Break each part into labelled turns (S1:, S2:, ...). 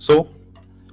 S1: So,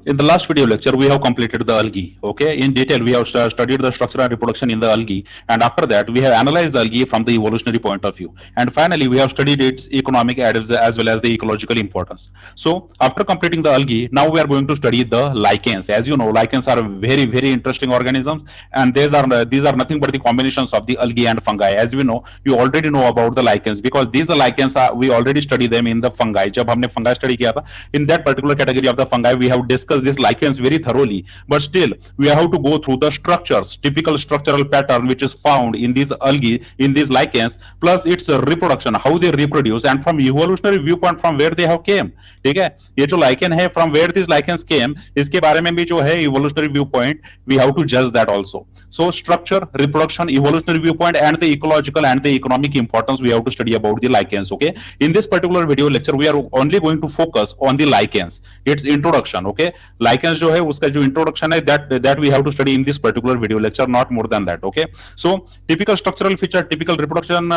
S1: in the last video lecture, we have completed the algae. Okay, in detail, we have studied the structure and reproduction in the algae, and after that, we have analyzed the algae from the evolutionary point of view. And finally, we have studied its economic as well as the ecological importance. So, after completing the algae, now we are going to study the lichens. As you know, lichens are very interesting organisms, and these are nothing but the combinations of the algae and fungi. As we know, you already know about the lichens because these lichens are we already study them in the fungi. जब हमने fungi study किया था, in that particular category of the fungi, we have discussed these lichens very thoroughly. But still, we have to go through the structures, typical structural pattern which is found in these algae, in these lichens, plus its reproduction, how they reproduce, and from evolutionary viewpoint from where they have came. ठीक है, ये जो lichen है from where this lichens came, इसके बारे में भी जो है evolutionary viewpoint we have to जज that also. So structure, reproduction, evolutionary viewpoint, and the ecological and the economic importance we have to study about the lichens. Okay, in this particular video lecture we are only going to focus on the lichens, its introduction. Okay, lichens जो है उसका जो introduction है that we have to study in this particular video lecture, not more than that. Okay, so typical structural feature, typical reproduction,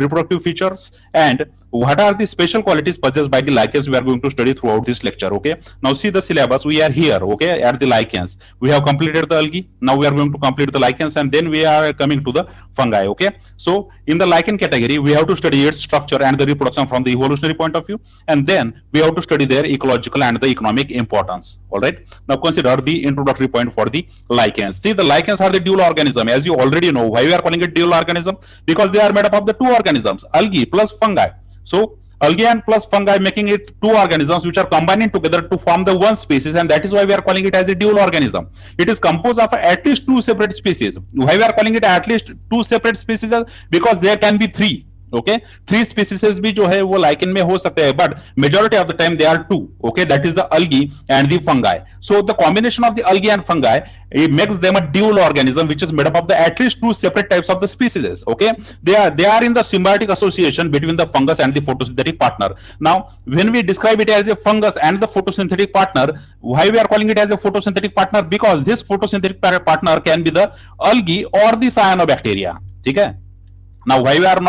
S1: reproductive features, and what are the special qualities possessed by the lichens we are going to study throughout this lecture. Okay, now see the syllabus. We are here, okay, at the lichens. We have completed the algae. Now we are going to complete the lichens, and then we are coming to the fungi. Okay, so in the lichen category we have to study its structure and the reproduction from the evolutionary point of view, and then we have to study their ecological and the economic importance. All right, now consider the introductory point for the lichens. See, the lichens are the dual organism. As you already know, why we are calling it dual organism, because they are made up of the two organisms, algae plus fungi. So algae and plus fungi making it two organisms which are combining together to form the one species, and that is why we are calling it as a dual organism. It is composed of at least two separate species. Why we are calling it at least two separate species? Because there can be three. Okay, three species भी जो है वो lichen में हो सकते हैं, but majority of the time they are two. Okay, that is the algae and the fungi. So the combination of the algae and fungi, it makes them a dual organism which is made up of the at least two separate types of the species. Okay, they are in the symbiotic association between the fungus and the photosynthetic partner. Now when we describe it as a fungus and the photosynthetic partner, why we are calling it as a photosynthetic partner? Because this photosynthetic partner can be the algae or the cyanobacteria. ठीक है. Now, why we are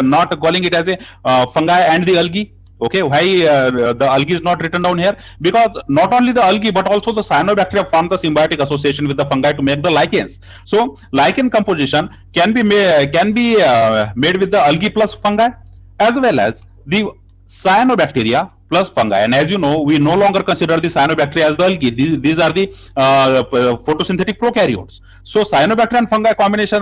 S1: not calling it as a fungi and the algae? Okay, why the algae is not written down here? Because not only the algae but also the cyanobacteria form the symbiotic association with the fungi to make the lichens. So, lichen composition can be made with the algae plus fungi as well as the cyanobacteria plus fungi. And as you know, we no longer consider the cyanobacteria as the algae. These are the photosynthetic prokaryotes. So cyanobacteria and fungi combination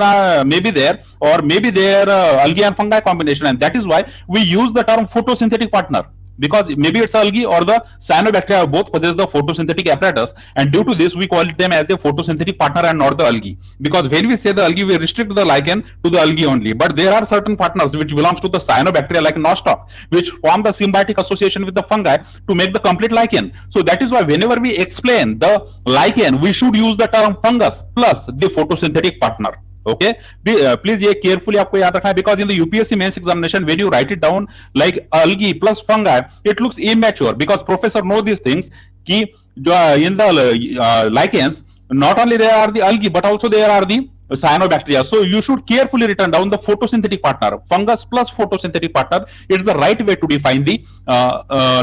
S1: may be there, or maybe there algae and fungi combination, and that is why we use the term photosynthetic partner, because maybe it's algae or the cyanobacteria both possess the photosynthetic apparatus, and due to this we call them as a photosynthetic partner and not the algae. Because when we say the algae, we restrict the lichen to the algae only, but there are certain partners which belongs to the cyanobacteria like nostoc, which form the symbiotic association with the fungi to make the complete lichen. So that is why whenever we explain the lichen, we should use the term fungus plus the photosynthetic partner. Okay, please ये carefully आपको याद रखना है, because in the UPSC mains examination when you write it down like algae plus fungi, it looks immature, because professor know these things कि जो in the lichens not only there are the algae but also there are the cyanobacteria. So you should carefully write down the photosynthetic partner, fungus plus photosynthetic partner. It's the right way to define the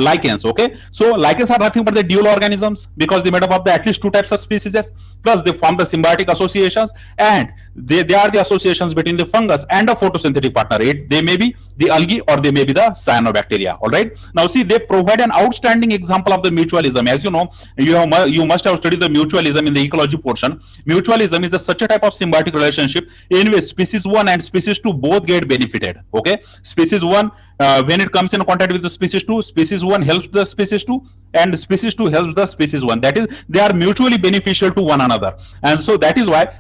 S1: lichens. Okay, so lichens are nothing but the dual organisms because they made up of the at least two types of species, plus they form the symbiotic associations, and they are the associations between the fungus and a photosynthetic partner. They may be the algae or they may be the cyanobacteria. All right, now see, they provide an outstanding example of the mutualism. As you know, you must have studied the mutualism in the ecology portion. Mutualism is such a type of symbiotic relationship in which species 1 and species 2 both get benefited. Okay, species 1 when it comes in contact with the species 2, species 1 helps the species 2 and species 2 helps the species 1. That is, they are mutually beneficial to one another, and so that is why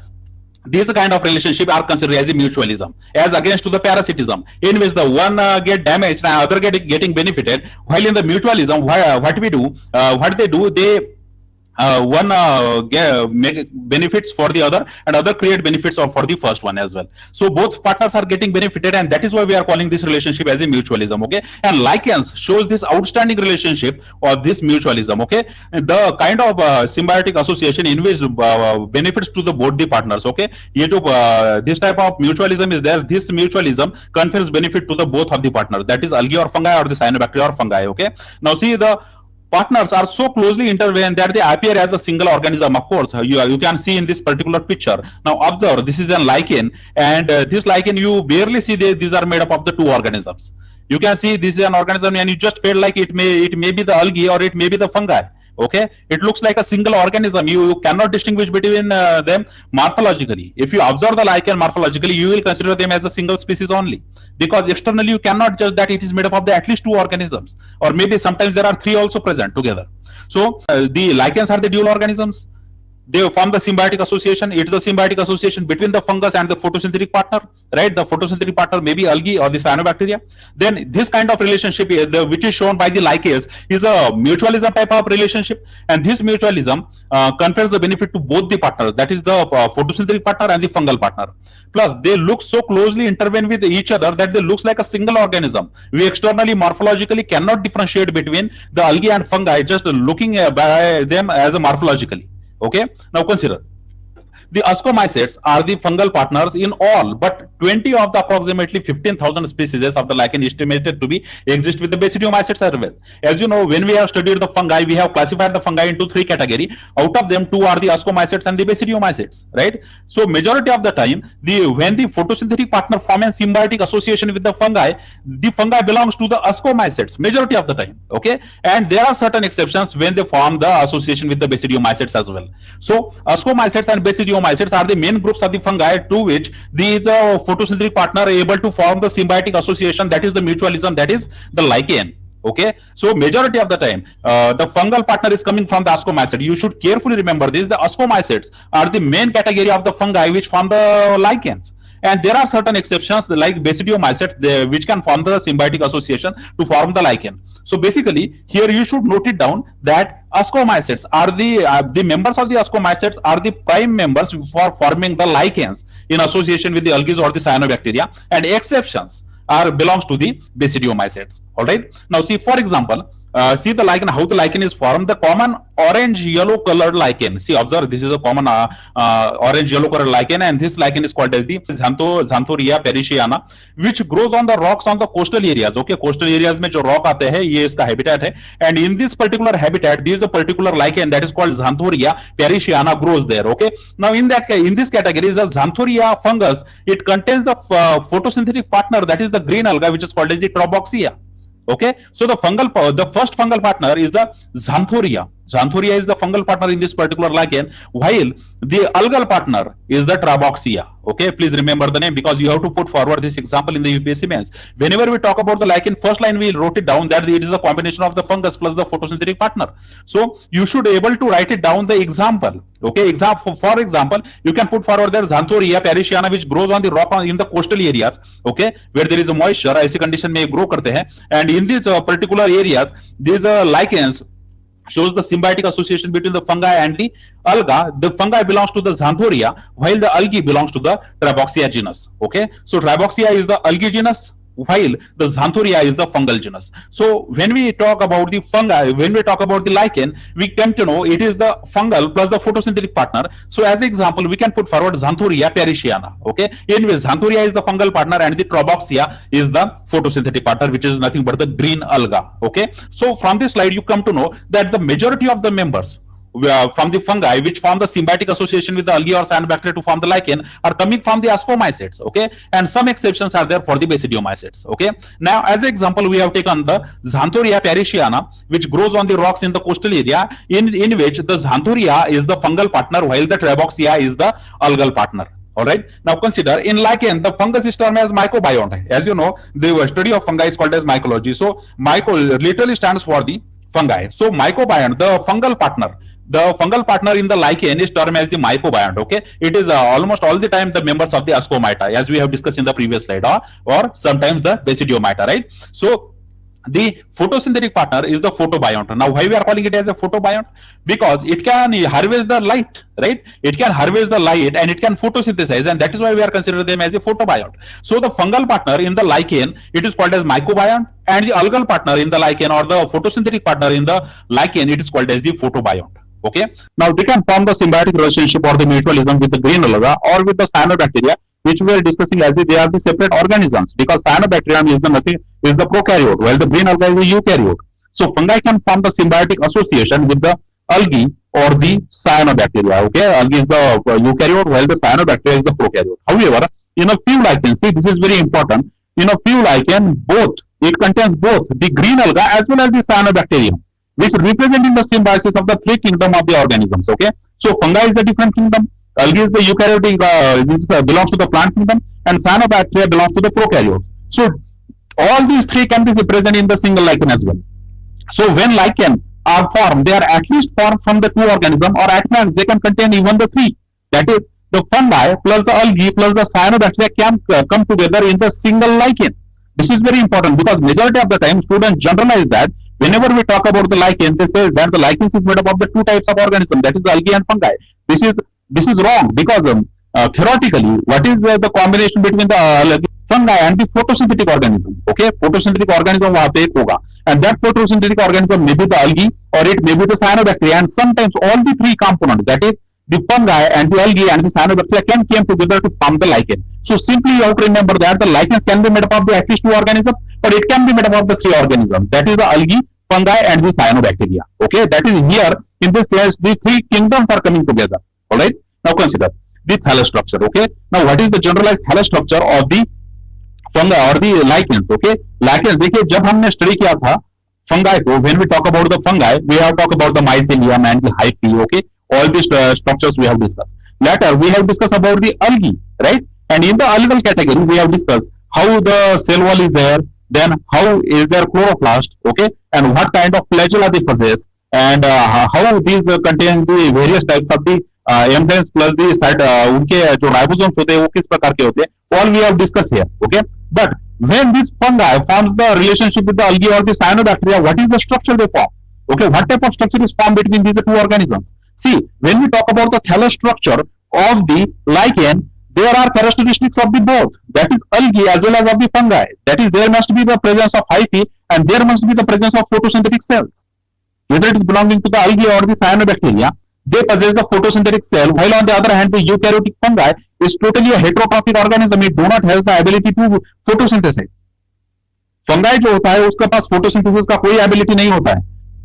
S1: these kind of relationship are considered as a mutualism, as against to the parasitism, in which the one get damaged and other getting benefited. While in the mutualism, what they do, they one make benefits for the other and other create benefits for the first one as well. So both partners are getting benefited, and that is why we are calling this relationship as a mutualism. Okay, and lichens shows this outstanding relationship or this mutualism. Okay, the kind of symbiotic association in which benefits to the both the partners. Okay, this type of mutualism is there. This mutualism confers benefit to the both of the partners, that is algae or fungi or the cyanobacteria or fungi. Okay, now see, the partners are so closely intertwined that they appear as a single organism. Of course, you can see in this particular picture. Now observe, this is a lichen, and this lichen you barely see these are made up of the two organisms. You can see this is an organism, and you just feel like it may be the algae or it may be the fungi. Okay, it looks like a single organism. You cannot distinguish between them morphologically. If you observe the lichen morphologically, you will consider them as a single species only, because externally you cannot judge that it is made up of the at least two organisms, or maybe sometimes there are three also present together. So the lichens are the dual organisms. They form the symbiotic association. It's the symbiotic association between the fungus and the photosynthetic partner, right? The photosynthetic partner may be algae or the cyanobacteria. Then this kind of relationship, which is shown by the lichens, is a mutualism type of relationship, and this mutualism confers the benefit to both the partners, that is the photosynthetic partner and the fungal partner. Plus, they look so closely intertwined with each other that they looks like a single organism. We externally morphologically cannot differentiate between the algae and fungi just looking by them as a morphologically. Okay, now consider the ascomycetes are the fungal partners in all but 20 of the approximately 15,000 species of the lichen estimated to be exist with the basidiomycetes as well. As you know, when we have studied the fungi, we have classified the fungi into three categories. Out of them, two are the ascomycetes and the basidiomycetes, right? So majority of the time, when the photosynthetic partner form a symbiotic association with the fungi belongs to the ascomycetes majority of the time. Okay, and there are certain exceptions when they form the association with the basidiomycetes as well. So ascomycetes and basidiomycetes are the main groups of the fungi to which these photosynthetic partner are able to form the symbiotic association, that is the mutualism, that is the lichen. Okay, so majority of the time the fungal partner is coming from the ascomycete. You should carefully remember this. The ascomycetes are the main category of the fungi which form the lichens, and there are certain exceptions like basidiomycetes which can form the symbiotic association to form the lichen. So basically, here you should note it down that ascomycetes are the members of the ascomycetes are the prime members for forming the lichens in association with the algae or the cyanobacteria, and exceptions belongs to the basidiomycetes. All right. Now see, for example, see the lichen, how the lichen is formed. The common orange yellow colored lichen. See, observe, this is a common orange yellow colored lichen, and this lichen is called as the Xanthoria parisiana, which grows on the rocks on the coastal areas. Okay, coastal areas में जो rock आते हैं, ये इसका habitat है, and in this particular habitat, this is the particular lichen that is called Xanthoria parisiana grows there. Okay, now in this category is a Xanthoria fungus. It contains the photosynthetic partner, that is the green alga, which is called as the Troboxia. Okay, so the first fungal partner is the Xanthoria. Xanthoria is the fungal partner in this particular lichen, while the algal partner is the Traboxia. Okay, please remember the name because you have to put forward this example in the UPSC mains. Whenever we talk about the lichen, first line we wrote it down that it is a combination of the fungus plus the photosynthetic partner. So you should be able to write it down the example. Okay, for example, you can put forward there Xanthoria parisiana, which grows on the rock in the coastal areas. Okay, where there is a moisture, ऐसी condition में grow करते हैं, and in these particular areas, these lichens shows the symbiotic association between the fungi and the alga. The fungi belongs to the Xanthoria, while the algae belongs to the Traboxia genus. Okay, so Traboxia is the algae genus, while the Xanthoria is the fungal genus. So when we talk about the fungi, when we talk about the lichen, we come to know it is the fungal plus the photosynthetic partner. So as an example, we can put forward Xanthoria parisiana. Okay, anyway, Xanthoria is the fungal partner and the Troboxia is the photosynthetic partner, which is nothing but the green alga. Okay, so from this slide you come to know that the majority of the members from the fungi which form the symbiotic association with the algae or cyanobacteria to form the lichen are coming from the ascomycetes. Okay, and some exceptions are there for the basidiomycetes. Okay, now as an example we have taken the Xanthoria parisiana, which grows on the rocks in the coastal area, in which the Xanthoria is the fungal partner while the Traboxia is the algal partner. All right, now consider in lichen the fungus is termed as mycobiont. As you know, the study of fungi is called as mycology. So myco literally stands for the fungi. So mycobiont, the fungal partner in the lichen is termed as the mycobiont. Okay, it is almost all the time the members of the ascomyta, as we have discussed in the previous slide, or sometimes the basidiomyta, right? So the photosynthetic partner is the photobiont. Now why we are calling it as a photobiont? Because it can harvest the light, right? It can harvest the light and it can photosynthesize, and that is why we are considering them as a photobiont. So the fungal partner in the lichen, it is called as mycobiont, and the algal partner in the lichen or the photosynthetic partner in the lichen, it is called as the photobiont. Okay, now they can form the symbiotic relationship or the mutualism with the green alga or with the cyanobacteria, which we are discussing as if they are the separate organisms, because cyanobacterium is the prokaryote, while the green alga is the eukaryote. So fungi can form the symbiotic association with the algae or the cyanobacteria. Okay, algae is the eukaryote, while the cyanobacteria is the prokaryote. However, in a few lichens, see, this is very important. In a few lichen, both it contains both the green alga as well as the cyanobacterium, which representing the symbiosis of the three kingdom of the organisms. Okay, so fungi is the different kingdom, algae is the eukaryotic, which belongs to the plant kingdom, and cyanobacteria belongs to the prokaryote. So all these three can be present in the single lichen as well. So when lichen are formed, they are at least formed from the two organisms, or at times they can contain even the three. That is, the fungi plus the algae plus the cyanobacteria can come together in the single lichen. This is very important because majority of the time students generalize that whenever we talk about the lichen, they say that the lichen is made up of the two types of organisms, that is the algae and fungi. This is wrong because theoretically, what is the combination between the fungi and the photosynthetic organism? Okay, photosynthetic organism वहाँ पे एक होगा, and that photosynthetic organism may be the algae or it may be the cyanobacteria, and sometimes all the three components, that is the fungi and the algae and the cyanobacteria, can come together to form the lichen. So simply you have to remember that the lichens can be made up of the at least two organisms, or it can be made up of the three organisms, that is the algae, fungi and the cyanobacteria. Okay, that is here in this case the three kingdoms are coming together. All right, now consider the thallus structure. Okay, now what is the generalized thallus structure of the fungi or the lichens? Okay, lichens, देखिए जब हमने study किया था fungi को, when we talk about the fungi, we have talked about the mycelium and the hyphae. Okay, all these structures we have discussed. Later we have discussed about the algae, right? And in the algal category we have discussed how the cell wall is there, then how is their chloroplast, okay, and what kind of flagella they possess, and how these contain the various types of the enzymes plus the side उनके जो ribosomes होते हैं वो किस प्रकार के होते हैं, all we have discussed here. Okay, but when this fungi forms the relationship with the algae or the cyanobacteria, what is the structure they form? Okay, what type of structure is formed between these two organisms? See, when we talk about the thallus structure of the lichen, there are characteristics of the both, that is algae as well as of the fungi. That is, there must be the presence of hyphae and there must be the presence of photosynthetic cells. Whether it is belonging to the algae or the cyanobacteria, they possess the photosynthetic cell, while on the other hand, the eukaryotic fungi is totally a heterotrophic organism. It do not has the ability to photosynthesize. Fungi जो होता है उसके पास photosynthesis का कोई ability नहीं होता है.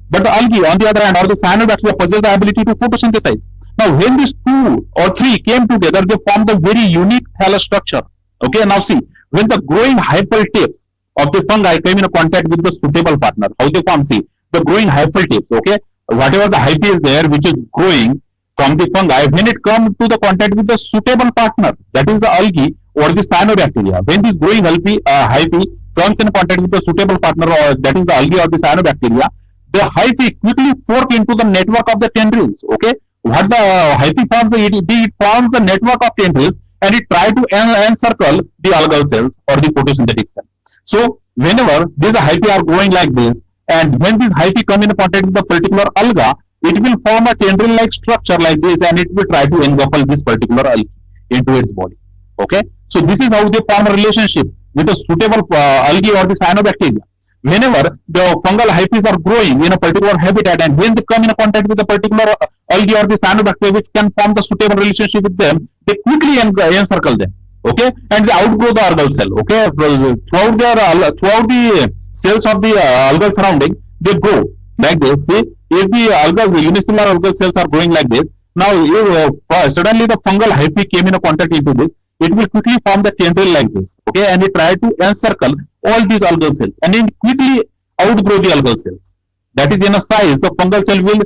S1: But the algae, on the other hand, or the cyanobacteria possess the ability to photosynthesize. Now, when these two or three came together, they formed a very unique thallus structure. Okay, now see, when the growing hyphal tips of the fungi came in contact with the suitable partner, how they form? See, the growing hyphal tips, okay, whatever the hyphae is there, which is growing from the fungi, when it comes to the contact with the suitable partner, that is the algae or the cyanobacteria, when this growing hyphae comes in contact with the suitable partner, or that is the algae or the cyanobacteria, the hyphae quickly fork into the network of the tendrils. Okay, what the hyphae forms, it forms the network of tendrils and it tries to encircle the algal cells or the photosynthetic cell. So whenever these hyphae are growing like this, and when these hyphae come in contact with the particular alga, it will form a tendril-like structure like this, and it will try to engulf this particular algae into its body. Okay, so this is how they form a relationship with a suitable algae or the cyanobacteria. Whenever the fungal hyphae are growing in a particular habitat, and when they come in contact with a particular algae or the cyanobacteria which can form the suitable relationship with them, they quickly encircle them. Okay, and they outgrow the algal cell. Okay, throughout the cells of the algal surrounding, they grow like this. See, if the unicellular algal cells are growing like this, now if suddenly the fungal hyphae came in contact into this, it will quickly form the tendril like this. Okay, and it try to encircle all these algal cells, and it quickly outgrow the algal cells. That is, in a size, the fungal cell will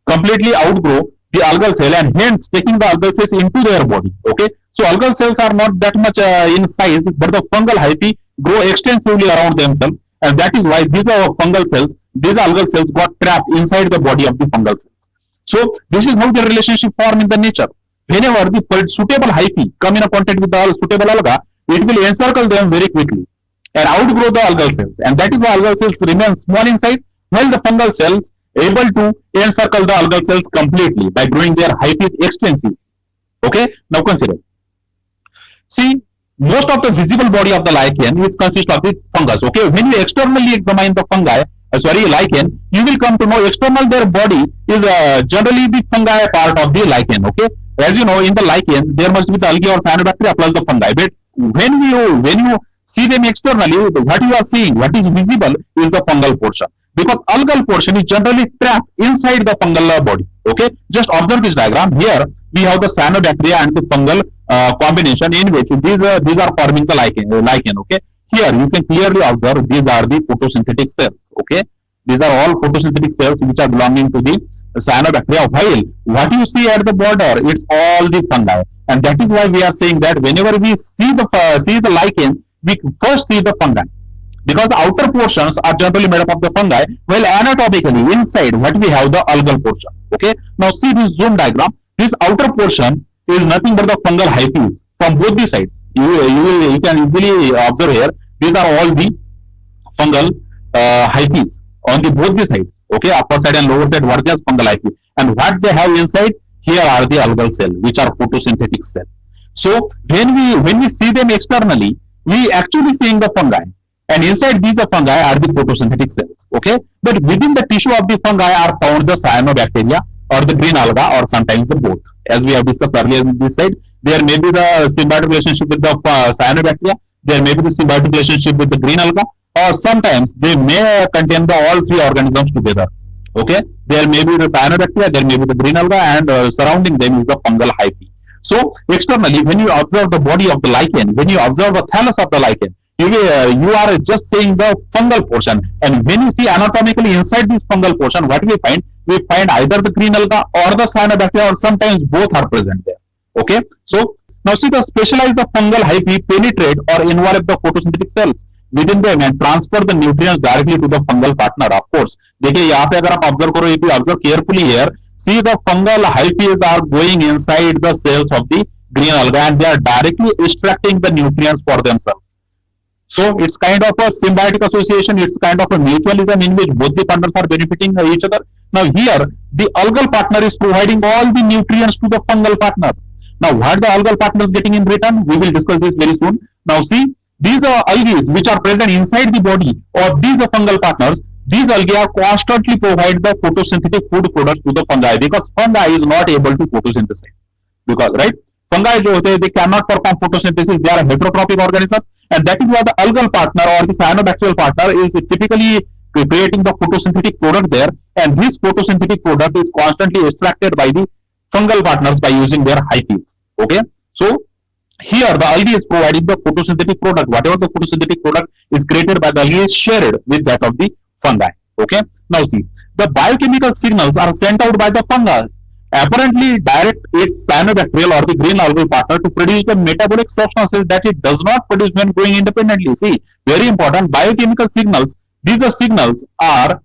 S1: completely outgrow the algal cell, and hence taking the algal cells into their body. Okay, so algal cells are not that much in size, but the fungal hyphae grow extensively around themselves, and that is why these are fungal cells, these algal cells got trapped inside the body of the fungal cells. So this is how the relationship form in the nature. Whenever the suitable hyphae come in contact with the suitable alga, it will encircle them very quickly and outgrow the algal cells, and that is why algal cells remain small in size, while the fungal cells able to encircle the algal cells completely by growing their hyphae extensively. Okay, now consider. See, most of the visible body of the lichen is consist of the fungus. Okay, when you externally examine the lichen, you will come to know external their body is generally the fungi part of the lichen. Okay, as you know, in the lichen there must be the algae or cyanobacteria plus the fungi. But when you see them externally, what you are seeing, what is visible is the fungal portion. because algal portion is generally trapped inside the fungal body. Okay, just observe this diagram. Here we have the cyanobacteria and the fungal combination in which these are forming the lichen. Okay, here you can clearly observe these are the photosynthetic cells. Okay, these are all photosynthetic cells which are belonging to the cyanobacteria. While what you see at the border, it's all the fungi, and that is why we are saying that whenever we see the lichen, we first see the fungi, because the outer portions are generally made up of the fungi, while anatomically inside what we have the algal portion. Okay, now see this zoom diagram. This outer portion is nothing but the fungal hyphae from both the sides. You can easily observe here. These are all the fungal hyphae on the both the sides. Okay, upper side and lower side, what is fungal hyphae, and what they have inside here are the algal cell, which are photosynthetic cell. So when we see them externally, we actually seeing the fungi, and inside these fungi are the photosynthetic cells. Okay, but within the tissue of the fungi are found the cyanobacteria or the green alga, or sometimes the both. As we have discussed earlier in this side, there may be the symbiotic relationship with the cyanobacteria, there may be the symbiotic relationship with the green alga, or sometimes they may contain the all three organisms together. Okay, there may be the cyanobacteria, there may be the green alga, and surrounding them is the fungal hyphae. So externally, when you observe the body of the lichen, when you observe the thallus of the lichen, you are just seeing the fungal portion, and when you see anatomically inside this fungal portion, what we find either the green alga or the cyanobacteria, or sometimes both are present there. Okay, so now see the specialized the fungal hyphae penetrate or involve the photosynthetic cells within them and transfer the nutrients directly to the fungal partner. Of course, देखिए यहाँ पे अगर आप observe करो, if you observe carefully here, see the fungal hyphae are going inside the cells of the green alga, and they are directly extracting the nutrients for themselves. So it's kind of a symbiotic association, it's kind of a mutualism in which both the partners are benefiting each other. Now here, the algal partner is providing all the nutrients to the fungal partner. Now what the algal partner is getting in return, we will discuss this very soon. Now see, these are algae which are present inside the body of these fungal partners. These algae are constantly provide the photosynthetic food products to the fungi, because fungi is not able to photosynthesize. Because right, fungi they cannot perform photosynthesis, they are a heterotrophic organism, and that is why the algal partner or the cyanobacterial partner is typically creating the photosynthetic product there, and this photosynthetic product is constantly extracted by the fungal partners by using their hyphae. Okay, so here the algae is providing the photosynthetic product. Whatever the photosynthetic product is created by the algae is shared with that of the fungi. Okay, now see, the biochemical signals are sent out by the fungi apparently direct its cyanobacterial or the green algal partner to produce the metabolic substances that it does not produce when growing independently. See, very important, biochemical signals, these are signals are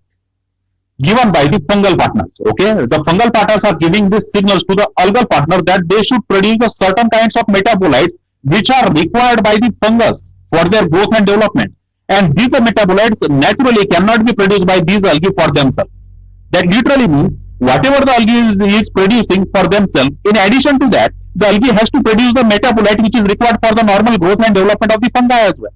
S1: given by the fungal partners. Okay, the fungal partners are giving these signals to the algal partner that they should produce a certain kinds of metabolites which are required by the fungus for their growth and development, and these metabolites naturally cannot be produced by these algae for themselves. That literally means whatever the algae is producing for themselves, in addition to that, the algae has to produce the metabolite which is required for the normal growth and development of the fungi as well.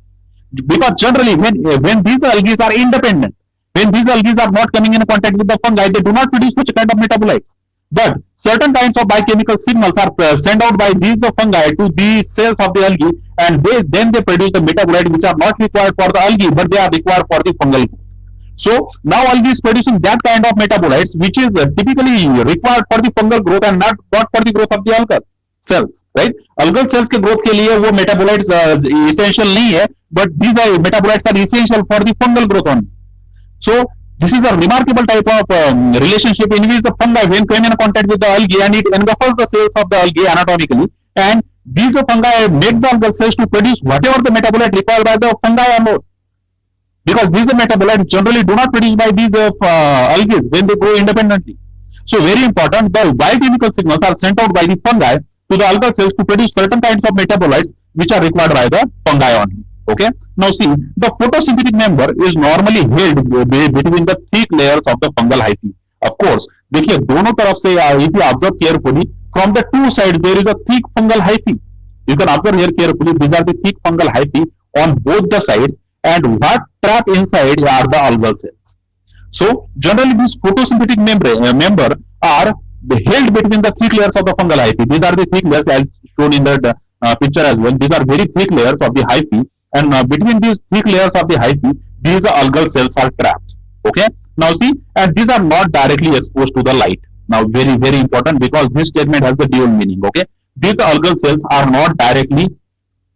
S1: Because generally when these algae are independent, when these algae are not coming in contact with the fungi, they do not produce such kind of metabolites. But certain kinds of biochemical signals are sent out by these fungi to the cells of the algae, and then they produce the metabolites which are not required for the algae, but they are required for the fungal growth. So now algae is producing that kind of metabolites which is typically required for the fungal growth and not for the growth of the algal cells, right? Algal cells के growth के लिए वो metabolites essential नहीं है, but these metabolites are essential for the fungal growth only. So this is a remarkable type of relationship in which the fungi, when came in contact with the algae, and it engulfs the cells of the algae anatomically, and these fungi make the algal cells to produce whatever the metabolite required by the fungi or more. Because these metabolites generally do not produced by these algae when they grow independently. So very important, the biochemical signals are sent out by the fungi to the algal cells to produce certain kinds of metabolites which are required by the fungi only. Okay. Now see, the photosynthetic member is normally held between the thick layers of the fungal hyphae. Of course, देखिए दोनों तरफ से if you observe carefully, from the two sides there is a thick fungal hyphae. You can observe here carefully, these are the thick fungal hyphae on both the sides, and what trapped inside are the algal cells. So generally this photosynthetic member are held between the thick layers of the fungal hyphae. These are the thick layers as shown in the picture as well. These are very thick layers of the hyphae, and between these thick layers of the hyphae, these algal cells are trapped. Okay. Now see, and these are not directly exposed to the light. Now very, very important, because this statement has the dual meaning. Okay, these algal cells are not directly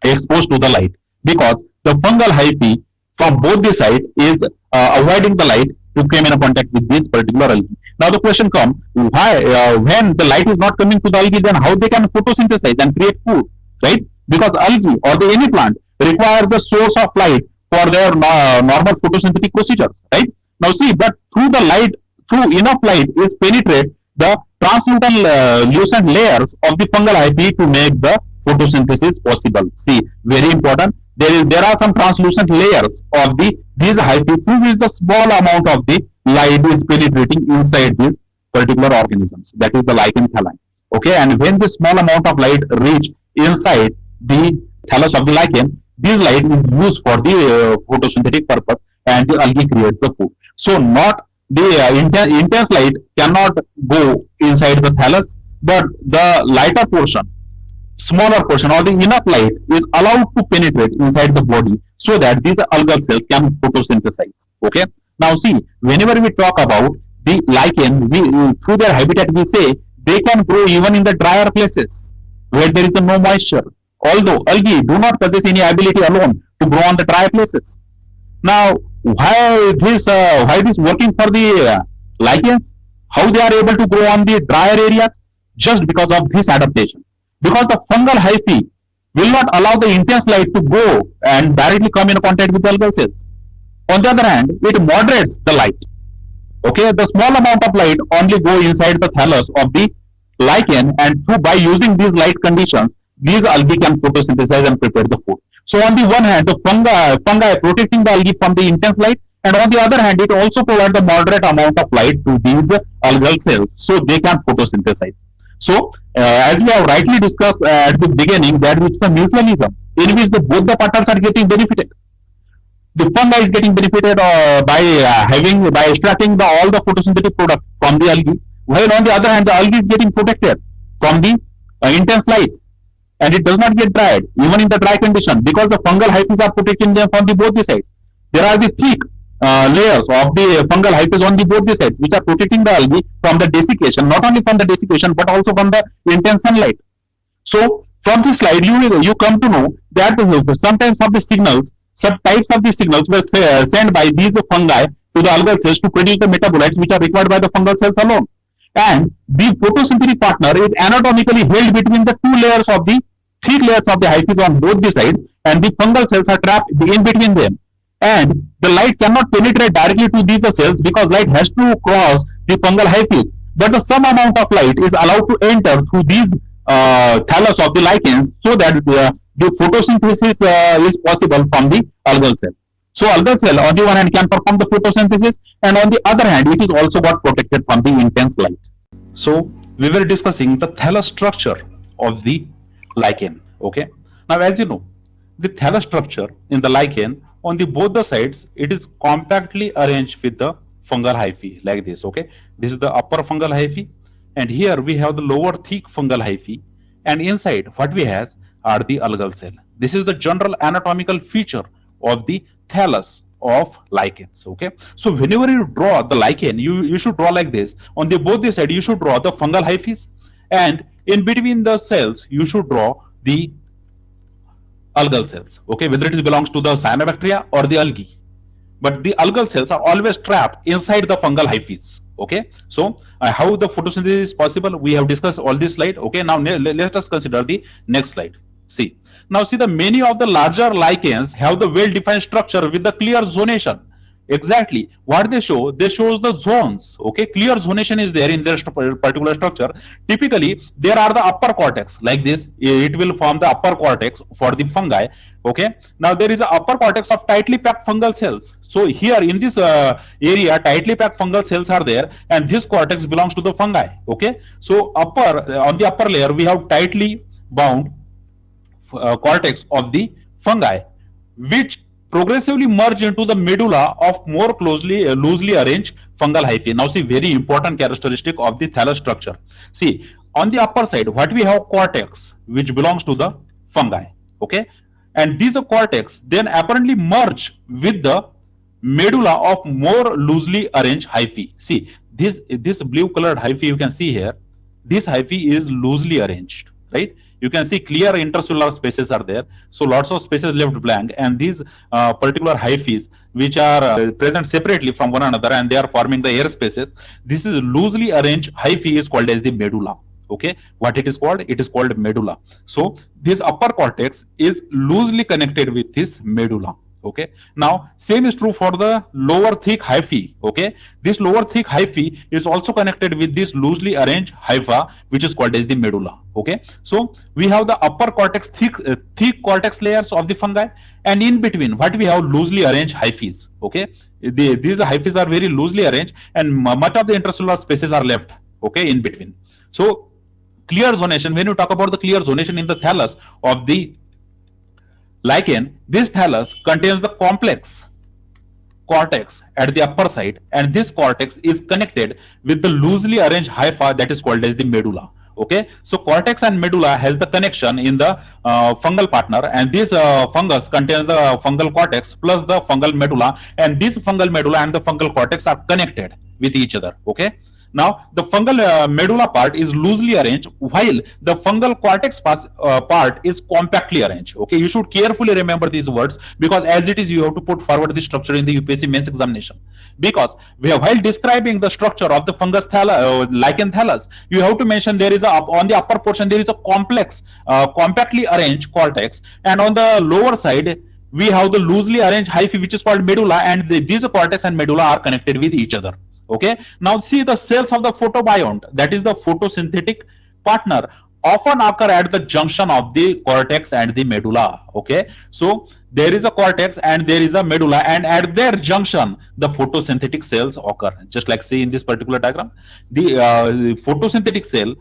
S1: exposed to the light, because the fungal hyphae from both the side is avoiding the light to come in contact with this particular algae. Now the question comes, why when the light is not coming to the algae, then how they can photosynthesize and create food, right? Because algae or the any plant require the source of light for their normal photosynthetic procedures, right? Now see, but through the light, through enough light is penetrate the translucent layers of the fungal hyphae to make the photosynthesis possible. See, very important. There are some translucent layers of these hyphae through which the small amount of the light is penetrating inside these particular organisms. That is the lichen thalli. Okay, and when the small amount of light reach inside the thallus of the lichen, this light is used for the photosynthetic purpose, and the algae creates the food. So not the intense light cannot go inside the thallus, but the lighter portion, smaller portion, or the enough light is allowed to penetrate inside the body, so that these algal cells can photosynthesize. Okay. Now see, whenever we talk about the lichen, we through their habitat we say they can grow even in the drier places where there is no moisture. Although algae do not possess any ability alone to grow on the dry places. Now, why this working for the lichens? How they are able to grow on the drier areas? Just because of this adaptation. Because the fungal hyphae will not allow the intense light to go and directly come in contact with the algal cells. On the other hand, it moderates the light. Okay, the small amount of light only go inside the thallus of the lichen, and through by using these light conditions, these algae can photosynthesize and prepare the food. So on the one hand, the fungi protecting the algae from the intense light, and on the other hand, it also provides the moderate amount of light to these algal cells, so they can photosynthesize. So, as we have rightly discussed at the beginning, that it's a mutualism in which both the partners are getting benefited. The fungi is getting benefited by extracting all the photosynthetic product from the algae, while on the other hand, the algae is getting protected from the intense light, and it does not get dried even in the dry condition, because the fungal hyphae are protecting them from both the sides. There are the thick layers of the fungal hyphae on the both the sides, which are protecting the algae from the desiccation, not only from the desiccation but also from the intense sunlight. So from this slide, you come to know that sometimes of the signals, some types of the signals were sent by these fungi to the algal cells to produce the metabolites which are required by the fungal cells alone. And the photosynthetic partner is anatomically held between the two layers of the thick layers of the hyphae on both the sides, and the fungal cells are trapped in between them. And the light cannot penetrate directly to these cells because light has to cross the fungal hyphae. But some amount of light is allowed to enter through these thallus of the lichens, so that the photosynthesis is possible from the algal cell. So algal cell on the one hand can perform the photosynthesis, and on the other hand it is also got protected from the intense light. So we were discussing the thallus structure of the lichen. Okay. Now as you know, the thallus structure in the lichen, on the both the sides it is compactly arranged with the fungal hyphae like this. Okay. This is the upper fungal hyphae, and here we have the lower thick fungal hyphae, and inside what we have are the algal cell. This is the general anatomical feature of the thallus of lichens. Okay. So whenever you draw the lichen, you should draw like this. On the both the side you should draw the fungal hyphae, and in between the cells you should draw the algal cells. Okay, whether it belongs to the cyanobacteria or the algae, but the algal cells are always trapped inside the fungal hyphae. Okay, so how the photosynthesis is possible, we have discussed all this slide. Okay, now let us consider the next slide. See, now see, the many of the larger lichens have the well-defined structure with the clear zonation. Exactly what they show the zones. Okay, clear zonation is there in their particular structure. Typically there are the upper cortex like this. It will form the upper cortex for the fungi. Okay, now there is a upper cortex of tightly packed fungal cells. So here in this area, tightly packed fungal cells are there, and this cortex belongs to the fungi. Okay, so on the upper layer we have tightly bound cortex of the fungi, which progressively merge into the medulla of more loosely arranged fungal hyphae. Now see, very important characteristic of the thallus structure. See, on the upper side what we have cortex which belongs to the fungi. Okay, and these cortex then apparently merge with the medulla of more loosely arranged hyphae. See, this blue colored hyphae you can see here. This hyphae is loosely arranged, right? You can see clear intercellular spaces are there. So lots of spaces left blank, and these particular hyphae which are present separately from one another and they are forming the air spaces. This is loosely arranged hyphae is called as the medulla. Okay, what it is called? It is called medulla. So this upper cortex is loosely connected with this medulla. Okay, now same is true for the lower thick hyphae. Okay, this lower thick hyphae is also connected with this loosely arranged hypha, which is called as the medulla. Okay, so we have the upper cortex thick cortex layers of the fungi, and in between what we have loosely arranged hyphae. Okay, these hyphae are very loosely arranged, and much of the intercellular spaces are left. Okay, in between. So clear zonation, when you talk about the clear zonation in the thallus of the lichen, this thallus contains the complex cortex at the upper side, and this cortex is connected with the loosely arranged hypha that is called as the medulla. Okay, so cortex and medulla has the connection in the fungal partner, and this fungus contains the fungal cortex plus the fungal medulla, and this fungal medulla and the fungal cortex are connected with each other. Okay, now the fungal medulla part is loosely arranged, while the fungal cortex part is compactly arranged. Okay, you should carefully remember these words, because as it is you have to put forward the structure in the UPSC mains examination. Because while describing the structure of the fungus lichen thallus, you have to mention there is on the upper portion there is a complex compactly arranged cortex, and on the lower side we have the loosely arranged hyphae which is called medulla, and these cortex and medulla are connected with each other. Okay, now see the cells of the photobiont, that is the photosynthetic partner, often occur at the junction of the cortex and the medulla. Okay, so there is a cortex and there is a medulla, and at their junction the photosynthetic cells occur. Just like see in this particular diagram, the photosynthetic cell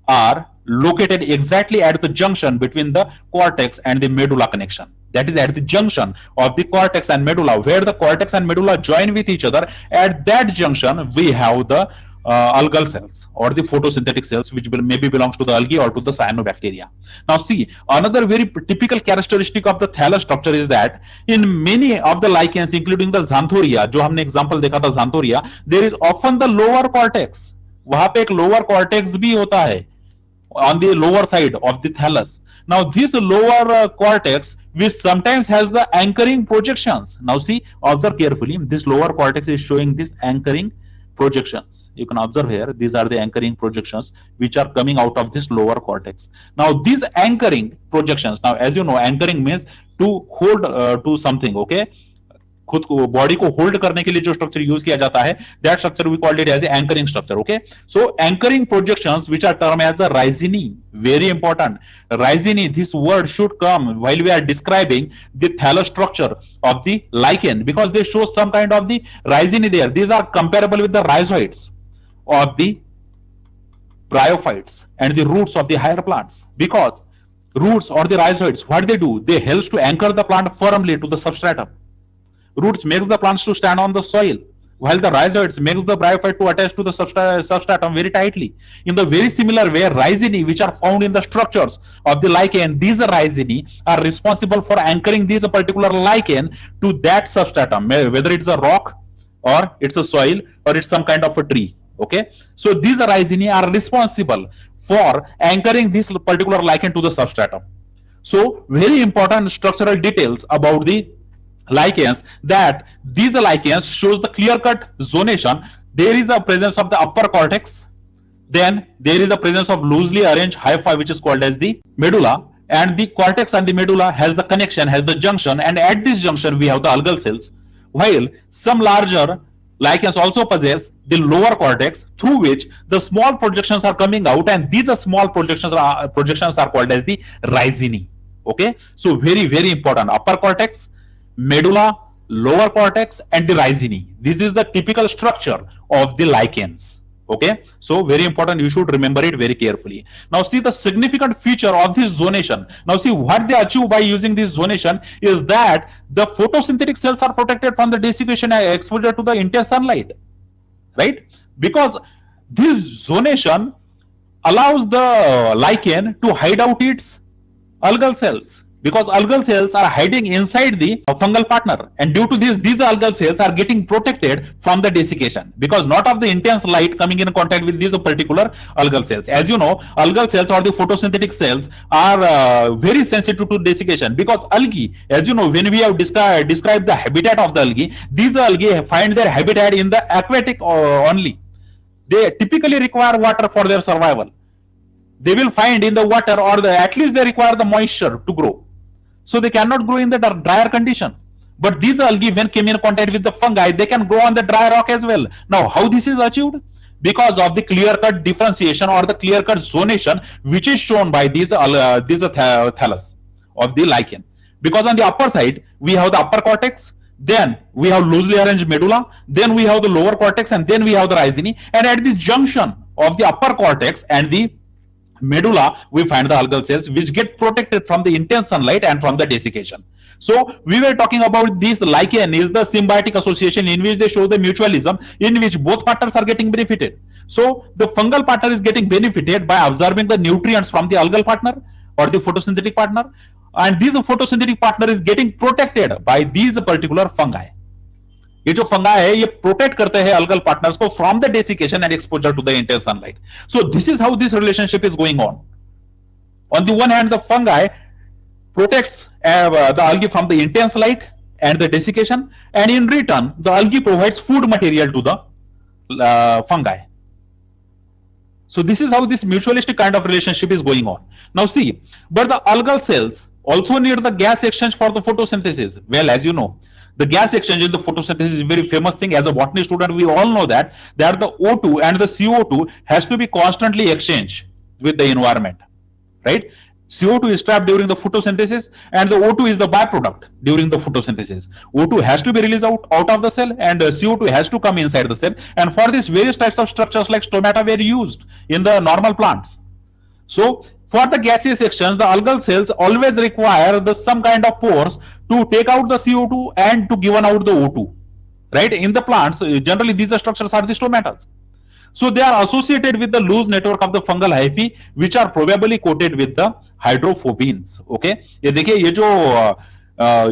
S1: are located exactly at the junction between the cortex and the medulla connection. That is at the junction of the cortex and medulla, where the cortex and medulla join with each other. At that junction we have the algal cells or the photosynthetic cells, which maybe belongs to the algae or to the cyanobacteria. Now see, another very typical characteristic of the thallus structure is that in many of the lichens, including the xanthoria, जो हमने example देखा था xanthoria, there is often the lower cortex. वहां पे एक lower cortex भी होता है on the lower side of the thallus. Now this lower cortex which sometimes has the anchoring projections. Now see, observe carefully, this lower cortex is showing this anchoring projections. You can observe here, these are the anchoring projections which are coming out of this lower cortex. Now these anchoring projections, now as you know, anchoring means to hold to something. Okay, खुद को body को hold करने के लिए जो structure use किया जाता है, that structure we called it as anchoring structure. Okay, so anchoring projections which are term as a rhizini, very important. Rhizini, this word should come while we are describing the thallus structure of the lichen, because they show some kind of the rhizini there. These are comparable with the rhizoids of the bryophytes and the roots of the higher plants, because roots or the rhizoids, what they do, they help to anchor the plant firmly to the substratum. Roots makes the plants to stand on the soil, while the rhizoids makes the bryophyte to attach to the substratum very tightly. In the very similar way, rhizini, which are found in the structures of the lichen, these rhizini are responsible for anchoring this particular lichen to that substratum, whether it's a rock or it's a soil or it's some kind of a tree. Okay, so these rhizini are responsible for anchoring this particular lichen to the substratum. So very important structural details about the lichens, that these lichens shows the clear-cut zonation. There is a presence of the upper cortex, then there is a presence of loosely arranged hypha which is called as the medulla, and the cortex and the medulla has the connection, has the junction, and at this junction we have the algal cells, while some larger lichens also possess the lower cortex through which the small projections are coming out, and these small projections are called as the rhizini. Okay, so very very important, upper cortex, medulla, lower cortex, and the rhizini. This is the typical structure of the lichens. Okay, so very important, you should remember it very carefully. Now see the significant feature of this zonation. Now see what they achieve by using this zonation is that the photosynthetic cells are protected from the desiccation and exposure to the intense sunlight, right? Because this zonation allows the lichen to hide out its algal cells. because algal cells are hiding inside the fungal partner, and due to this, these algal cells are getting protected from the desiccation because not of the intense light coming in contact with these particular algal cells. As you know, algal cells or the photosynthetic cells are very sensitive to desiccation because algae, as you know, when we have described the habitat of the algae, these algae find their habitat in the aquatic only. They typically require water for their survival. They will find in the water, or at least they require the moisture to grow. So they cannot grow in the drier condition. But these algae, when came in contact with the fungi, they can grow on the dry rock as well. Now, how this is achieved? Because of the clear-cut differentiation or the clear-cut zonation, which is shown by these thallus of the lichen. Because on the upper side, we have the upper cortex, then we have loosely arranged medulla, then we have the lower cortex, and then we have the rhizine. And at the junction of the upper cortex and the medulla, we find the algal cells which get protected from the intense sunlight and from the desiccation. So we were talking about this lichen is the symbiotic association in which they show the mutualism in which both partners are getting benefited. So the fungal partner is getting benefited by absorbing the nutrients from the algal partner or the photosynthetic partner, and this photosynthetic partner is getting protected by these particular fungi. ये जो फंगा है ये protect करते हैं algal partners को from the desiccation and exposure to the intense sunlight. So this is how this relationship is going on the one hand the fungi protects the algae from the intense light and the desiccation, and in return the algae provides food material to the fungi. So this is how this mutualistic kind of relationship is going on. Now see, but the algal cells also need the gas exchange for the photosynthesis. Well, as you know, the gas exchange in the photosynthesis is a very famous thing. As a botany student, we all know that the O2 and the CO2 has to be constantly exchanged with the environment, right? CO2 is trapped during the photosynthesis, and the O2 is the byproduct during the photosynthesis. O2 has to be released out of the cell, and CO2 has to come inside the cell. And for this, various types of structures like stomata were used in the normal plants. So for the gaseous exchange, the algal cells always require some kind of pores to take out the CO2 and to give out the O2. Right? In the plants, generally these structures are the stomatas. So they are associated with the loose network of the fungal hyphae, which are probably coated with the hydrophobines. Okay, ये देखिए, ये जो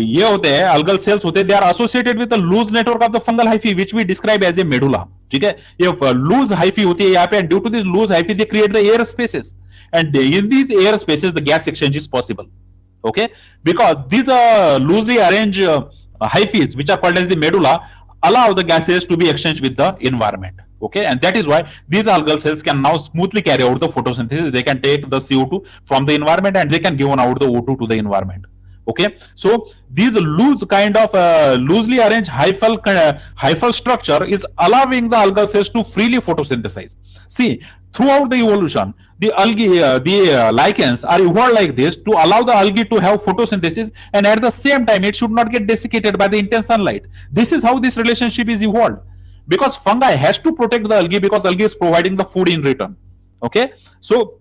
S1: ये होते हैं algal cells होते हैं, they are associated with the loose network of the fungal hyphae, which we describe as a medulla. ठीक है, ये loose hyphae होती है यहाँ पे, and due to this loose hyphae they create the air spaces, and in these air spaces the gas exchange is possible. Okay, because these loosely arranged hyphae, which are called as the medulla, allow the gases to be exchanged with the environment. Okay, and that is why these algal cells can now smoothly carry out the photosynthesis. They can take the CO2 from the environment and they can give out the O2 to the environment. Okay, so these loose kind of loosely arranged hyphal structure is allowing the algal cells to freely photosynthesize. See, throughout the evolution, the algae, lichens are evolved like this to allow the algae to have photosynthesis, and at the same time it should not get desiccated by the intense sunlight. This is how this relationship is evolved, because fungi has to protect the algae because algae is providing the food in return. Okay, so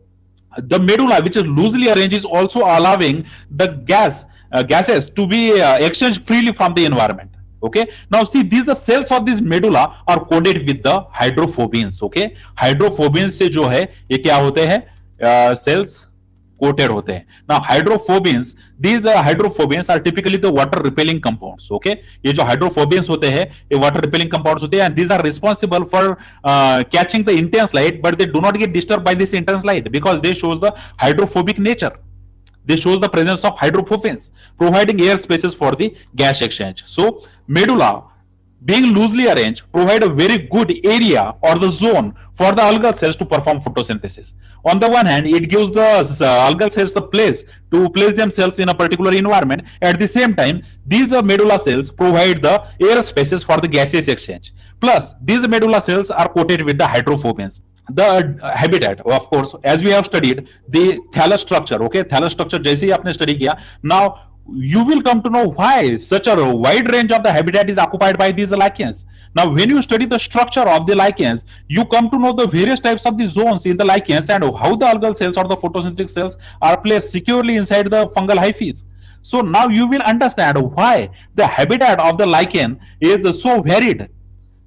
S1: the medulla, which is loosely arranged, is also allowing the gases to be exchanged freely from the environment. Okay, now see, these the cells of this medulla are coated with the hydrophobines. Okay, hydrophobines से जो है ये क्या होते हैं, cells coated होते हैं. Now hydrophobines, these hydrophobines are typically the water repelling compounds. Okay, ये जो hydrophobines होते हैं ये water repelling compounds होते हैं, and these are responsible for catching the intense light, but they do not get disturbed by this intense light because they shows the hydrophobic nature. They shows the presence of hydrophobines, providing air spaces for the gas exchange. So medulla, being loosely arranged, provide a very good area or the zone for the algal cells to perform photosynthesis. On the one hand, it gives the algal cells the place to place themselves in a particular environment. At the same time, these medulla cells provide the air spaces for the gaseous exchange. Plus, these medulla cells are coated with the hydrophobines. The habitat, of course, as we have studied the thallus structure. Okay, thallus structure जैसे ही आपने study किया, now you will come to know why such a wide range of the habitat is occupied by these lichens. Now, when you study the structure of the lichens, you come to know the various types of the zones in the lichens and how the algal cells or the photosynthetic cells are placed securely inside the fungal hyphae. So now you will understand why the habitat of the lichen is so varied.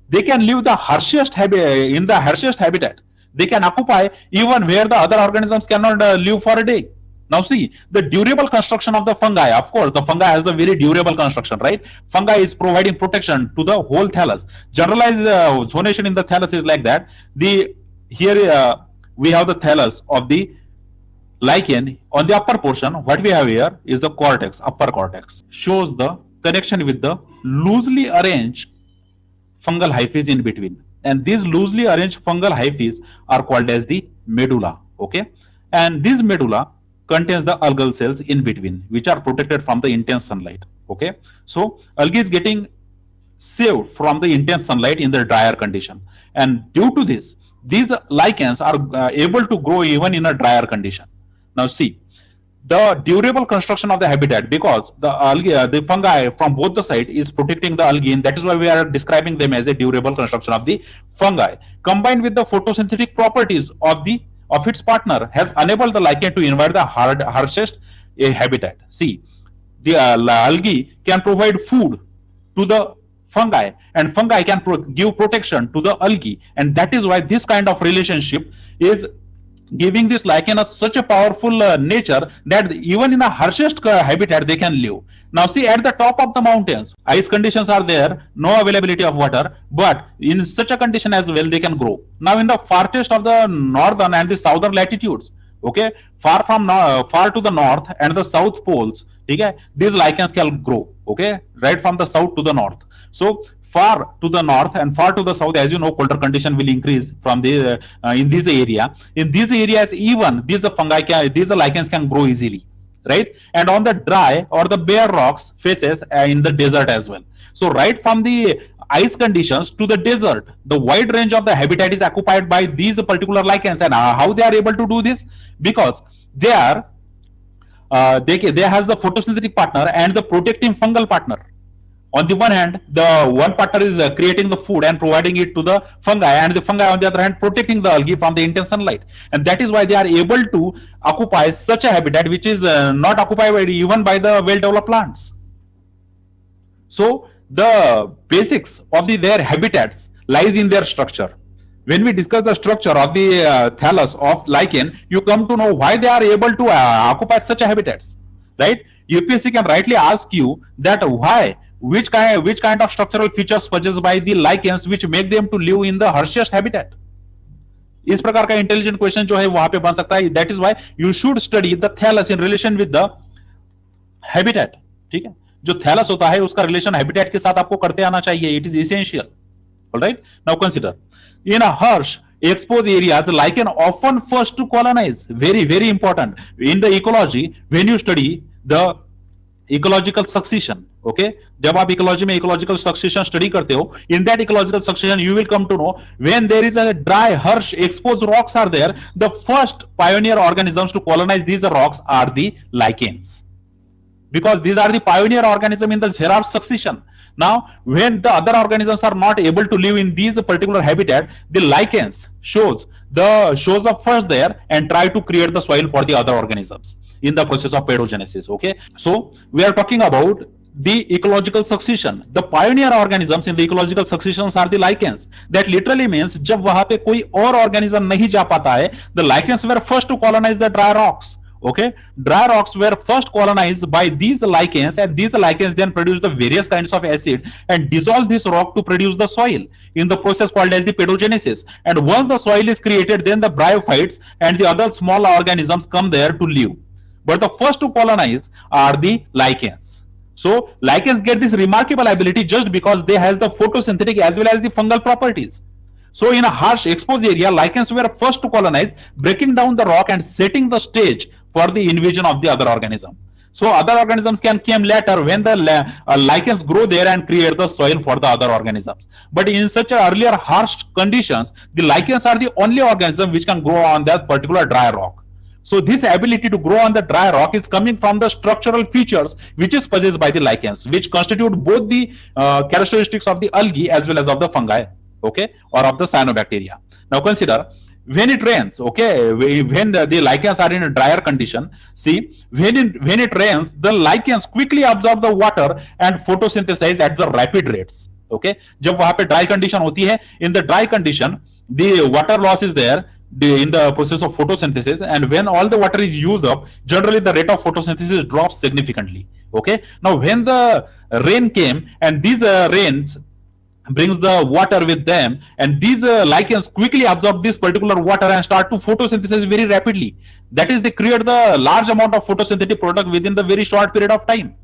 S1: They can live the harshest in the harshest habitat. They can occupy even where the other organisms cannot live for a day. Now see the durable construction of the fungi. Of course, the fungi has the very durable construction, right? Fungi is providing protection to the whole thallus. Generalized zonation in the thallus is like that. The here we have the thallus of the lichen. On the upper portion, what we have here is the cortex, upper cortex, shows the connection with the loosely arranged fungal hyphae in between. And these loosely arranged fungal hyphae are called as the medulla. Okay, and this medulla contains the algal cells in between, which are protected from the intense sunlight. Okay, so algae is getting saved from the intense sunlight in the drier condition, and due to this, these lichens are able to grow even in a drier condition. Now see the durable construction of the habitat, because the algae, the fungi from both the side is protecting the algae, and that is why we are describing them as a durable construction of the fungi, combined with the photosynthetic properties of its partner, has enabled the lichen to invade the harshest habitat. See, the algae can provide food to the fungi, and fungi can give protection to the algae, and that is why this kind of relationship is giving this lichen such a powerful nature that even in a harshest habitat they can live. Now see, at the top of the mountains, ice conditions are there, no availability of water, but in such a condition as well they can grow. Now in the farthest of the northern and the southern latitudes, okay, far to the north and the south poles, okay, these lichens can grow, okay, right from the south to the north. So far to the north and far to the south, as you know, colder condition will increase from the in this area. In these areas, even these lichens can grow easily, right? And on the dry or the bare rocks faces in the desert as well. So right from the ice conditions to the desert, the wide range of the habitat is occupied by these particular lichens. And how they are able to do this? Because they are they has the photosynthetic partner and the protecting fungal partner. On the one hand, the one partner is creating the food and providing it to the fungi, and the fungi on the other hand protecting the algae from the intense sunlight, and that is why they are able to occupy such a habitat which is not occupied even by the well developed plants. So the basics of their habitats lies in their structure. When we discuss the structure of the thallus of lichen, you come to know why they are able to occupy such a habitats, right? UPSC can rightly ask you that why, which kind of structural features possessed by the lichens which make them to live in the harshest habitat. इस प्रकार का intelligent question जो है वहां पे बन सकता है. That is why you should study the thallus in relation with the habitat. ठीक है, जो थैलस होता है उसका रिलेशन हैबिटेट के साथ आपको करते आना चाहिए. It is essential. Alright, now consider in a harsh exposed areas lichen often first to colonize. Very important in the ecology when you study the ecological succession. Okay, जब आप इकोलॉजी में ecological succession study करते हो, in that ecological succession you will come to know when there is a dry harsh exposed rocks are there, the first pioneer organisms to colonise these rocks are the lichens, because these are the pioneer organism in the hierarchy succession. Now when the other organisms are not able to live in these particular habitat, the lichens shows up first there and try to create the soil for the other organisms in the process of pedogenesis. Okay, so we are talking about the ecological succession. The pioneer organisms in the ecological successions are the lichens. That literally means जब वहां पे कोई और organism नहीं जा पाता है, the lichens were first to colonize the dry rocks. Okay, dry rocks were first colonized by these lichens, and these lichens then produce the various kinds of acid and dissolve this rock to produce the soil in the process called as the pedogenesis. And once the soil is created, then the bryophytes and the other small organisms come there to live. But the first to colonize are the lichens. So lichens get this remarkable ability just because they has the photosynthetic as well as the fungal properties. So in a harsh exposed area, lichens were first to colonize, breaking down the rock and setting the stage for the invasion of the other organism. So other organisms can come later when the lichens grow there and create the soil for the other organisms. But in such earlier harsh conditions, the lichens are the only organism which can grow on that particular dry rock. So this ability to grow on the dry rock is coming from the structural features which is possessed by the lichens, which constitute both the characteristics of the algae as well as of the fungi, okay, or of the cyanobacteria. Now consider when it rains, okay, when the lichens are in a drier condition, see when it rains, the lichens quickly absorb the water and photosynthesize at the rapid rates. Okay, जब वहां पे dry condition होती है, in the dry condition the water loss is there, in the process of photosynthesis, and when all the water is used up, generally the rate of photosynthesis drops significantly. Okay, now when the rain came, and these rains brings the water with them, and these lichens quickly absorb this particular water and start to photosynthesis very rapidly. That is, they create the large amount of photosynthetic product within the very short period of time.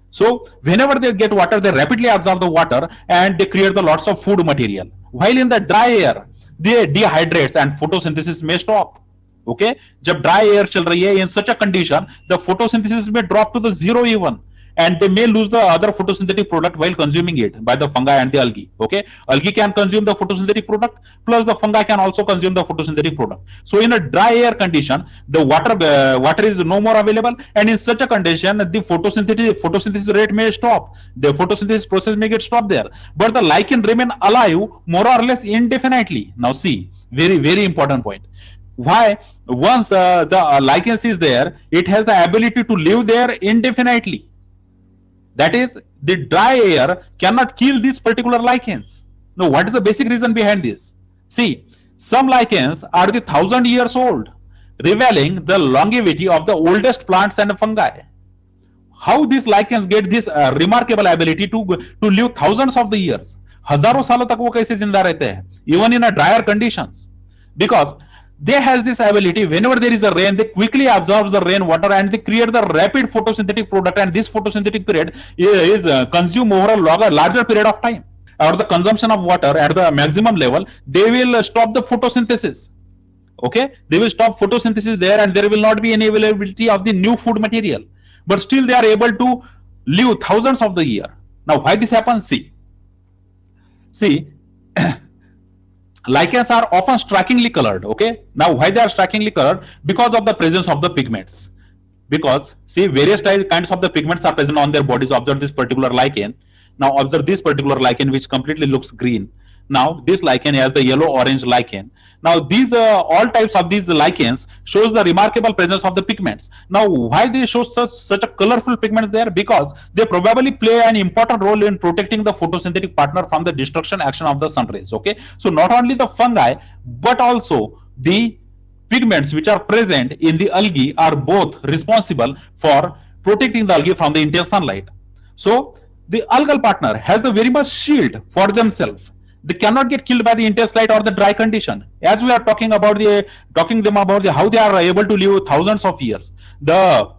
S1: So whenever they get water, they rapidly absorb the water and they create the lots of food material. While in the dry air, they dehydrates and photosynthesis may stop. Okay, जब dry air चल रही है, in such a condition, the photosynthesis may drop to the zero even, and they may lose the other photosynthetic product while consuming it by the fungi and the algae. Okay, algae can consume the photosynthetic product, plus the fungi can also consume the photosynthetic product. So in a dry air condition, the water is no more available, and in such a condition, the photosynthesis rate may stop. The photosynthesis process may get stopped there, but the lichen remain alive more or less indefinitely. Now see, very important point. Why? Once the lichens is there, it has the ability to live there indefinitely. That is, the dry air cannot kill these particular lichens. Now, what is the basic reason behind this? See, some lichens are the 1,000 years old, revealing the longevity of the oldest plants and fungi. How these lichens get this remarkable ability to live thousands of the years? हजारों सालों तक वो कैसे जिंदा रहते हैं, even in a drier conditions? Because they has this ability, whenever there is a rain, they quickly absorbs the rainwater and they create the rapid photosynthetic product, and this photosynthetic period is consumed over a larger period of time. Or the consumption of water at the maximum level, they will stop the photosynthesis. Okay, they will stop photosynthesis there, and there will not be any availability of the new food material, but still they are able to live thousands of the year. Now why this happens? See lichens are often strikingly colored. Okay, now why they are strikingly colored? Because of the presence of the pigments. Because see, various kinds of the pigments are present on their bodies. Observe this particular lichen. Now observe this particular lichen, which completely looks green. Now this lichen has the yellow orange lichen. Now these all types of these lichens shows the remarkable presence of the pigments. Now why they show such a colorful pigments there? Because they probably play an important role in protecting the photosynthetic partner from the destruction action of the sun rays. Okay, so not only the fungi but also the pigments which are present in the algae are both responsible for protecting the algae from the intense sunlight. So the algal partner has the very much shield for themselves. They cannot get killed by the intense light or the dry condition. As we are talking them about how they are able to live thousands of years. The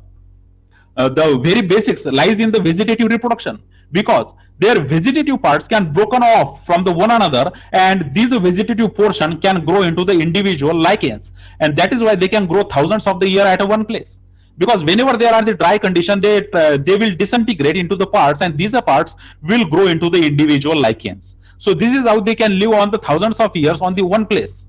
S1: very basics lies in the vegetative reproduction, because their vegetative parts can broken off from the one another, and this vegetative portion can grow into the individual lichens, and that is why they can grow thousands of the year at one place. Because whenever there are the dry condition, they will disintegrate into the parts, and these parts will grow into the individual lichens. So this is how they can live on the thousands of years on the one place.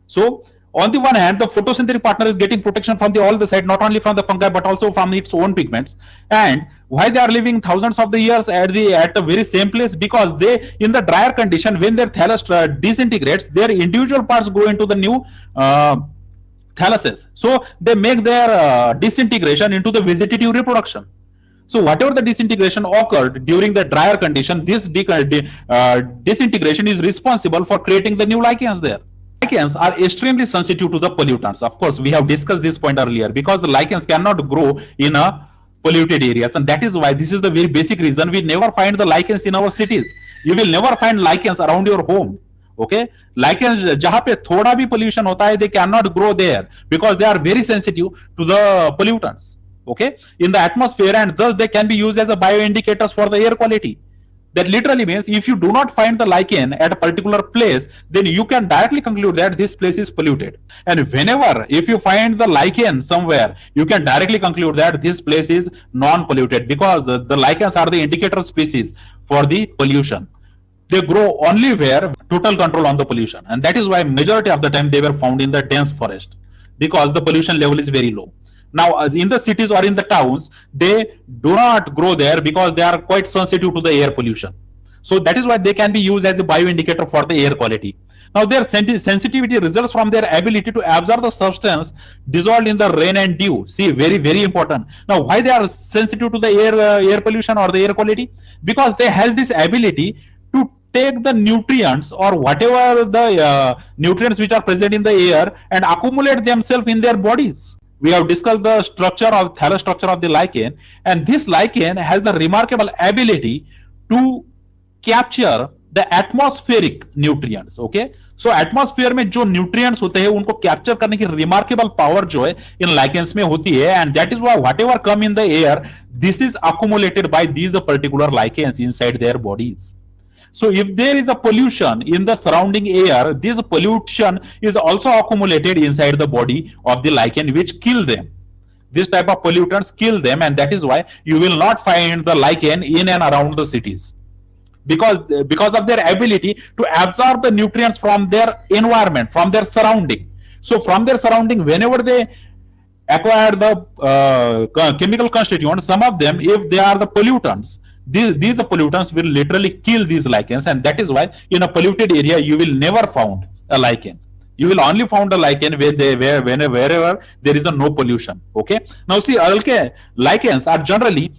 S1: So on the one hand, the photosynthetic partner is getting protection from all the side, not only from the fungi but also from its own pigments. And why they are living thousands of the years at the very same place? Because they, in the drier condition, when their thallus disintegrates, their individual parts go into the new thalluses. So they make their disintegration into the vegetative reproduction. So whatever the disintegration occurred during the drier condition, this disintegration is responsible for creating the new lichens there. Lichens are extremely sensitive to the pollutants. Of course, we have discussed this point earlier, because the lichens cannot grow in a polluted areas, and that is why this is the very basic reason we never find the lichens in our cities. You will never find lichens around your home. Okay, lichens जहाँ पे थोड़ा भी pollution होता है, they cannot grow there because they are very sensitive to the pollutants. Okay, in the atmosphere, and thus they can be used as a bioindicators for the air quality. That literally means if you do not find the lichen at a particular place, then you can directly conclude that this place is polluted. And whenever, if you find the lichen somewhere, you can directly conclude that this place is non-polluted, because the lichens are the indicator species for the pollution. They grow only where total control on the pollution, and that is why majority of the time they were found in the dense forest, because the pollution level is very low. Now, as in the cities or in the towns, they do not grow there because they are quite sensitive to the air pollution. So that is why they can be used as a bioindicator for the air quality. Now, their sensitivity results from their ability to absorb the substance dissolved in the rain and dew. See, very important. Now, why they are sensitive to the air pollution or the air quality? Because they has this ability to take the nutrients or whatever the nutrients which are present in the air and accumulate themselves in their bodies. We have discussed the structure of thallus structure of the lichen, and this lichen has the remarkable ability to capture the atmospheric nutrients. Okay, so atmosphere में जो nutrients होते हैं उनको capture करने की remarkable power जो है इन lichens में होती है, and that is why whatever come in the air this is accumulated by these particular lichens inside their bodies. So if there is a pollution in the surrounding air, this pollution is also accumulated inside the body of the lichen, which kill them. This type of pollutants kill them, and that is why you will not find the lichen in and around the cities, because of their ability to absorb the nutrients from their environment, from their surrounding. So from their surrounding, whenever they acquire the chemical constituents, some of them, if they are the pollutants, these pollutants will literally kill these lichens, and that is why in a polluted area you will never found a lichen. You will only found a lichen wherever there is a no pollution. Okay. Now see, lichens are generally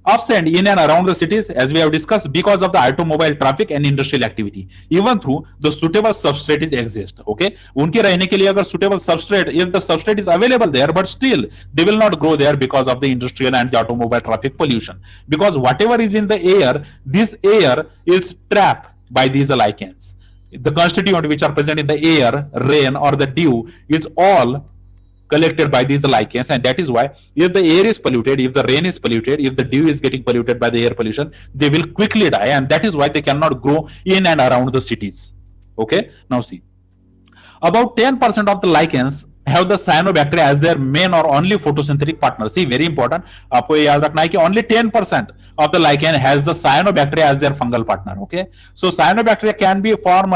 S1: absent in and around the cities, as we have discussed, because of the automobile traffic and industrial activity. Even though the suitable substrate is exist. Okay, उनके रहने के लिए अगर suitable substrate, if the substrate is available there, but still they will not grow there because of the industrial and the automobile traffic pollution. Because whatever is in the air, this air is trapped by these lichens. The constituent which are present in the air, rain or the dew, is all collected by these lichens, and that is why if the air is polluted, if the rain is polluted, if the dew is getting polluted by the air pollution, they will quickly die, and that is why they cannot grow in and around the cities. Okay, now see, about 10% of the lichens have the cyanobacteria as their main or only photosynthetic partner. See, very important, आपको याद रखना है कि only 10% of the lichen has the cyanobacteria as their fungal partner. Okay, so cyanobacteria can be form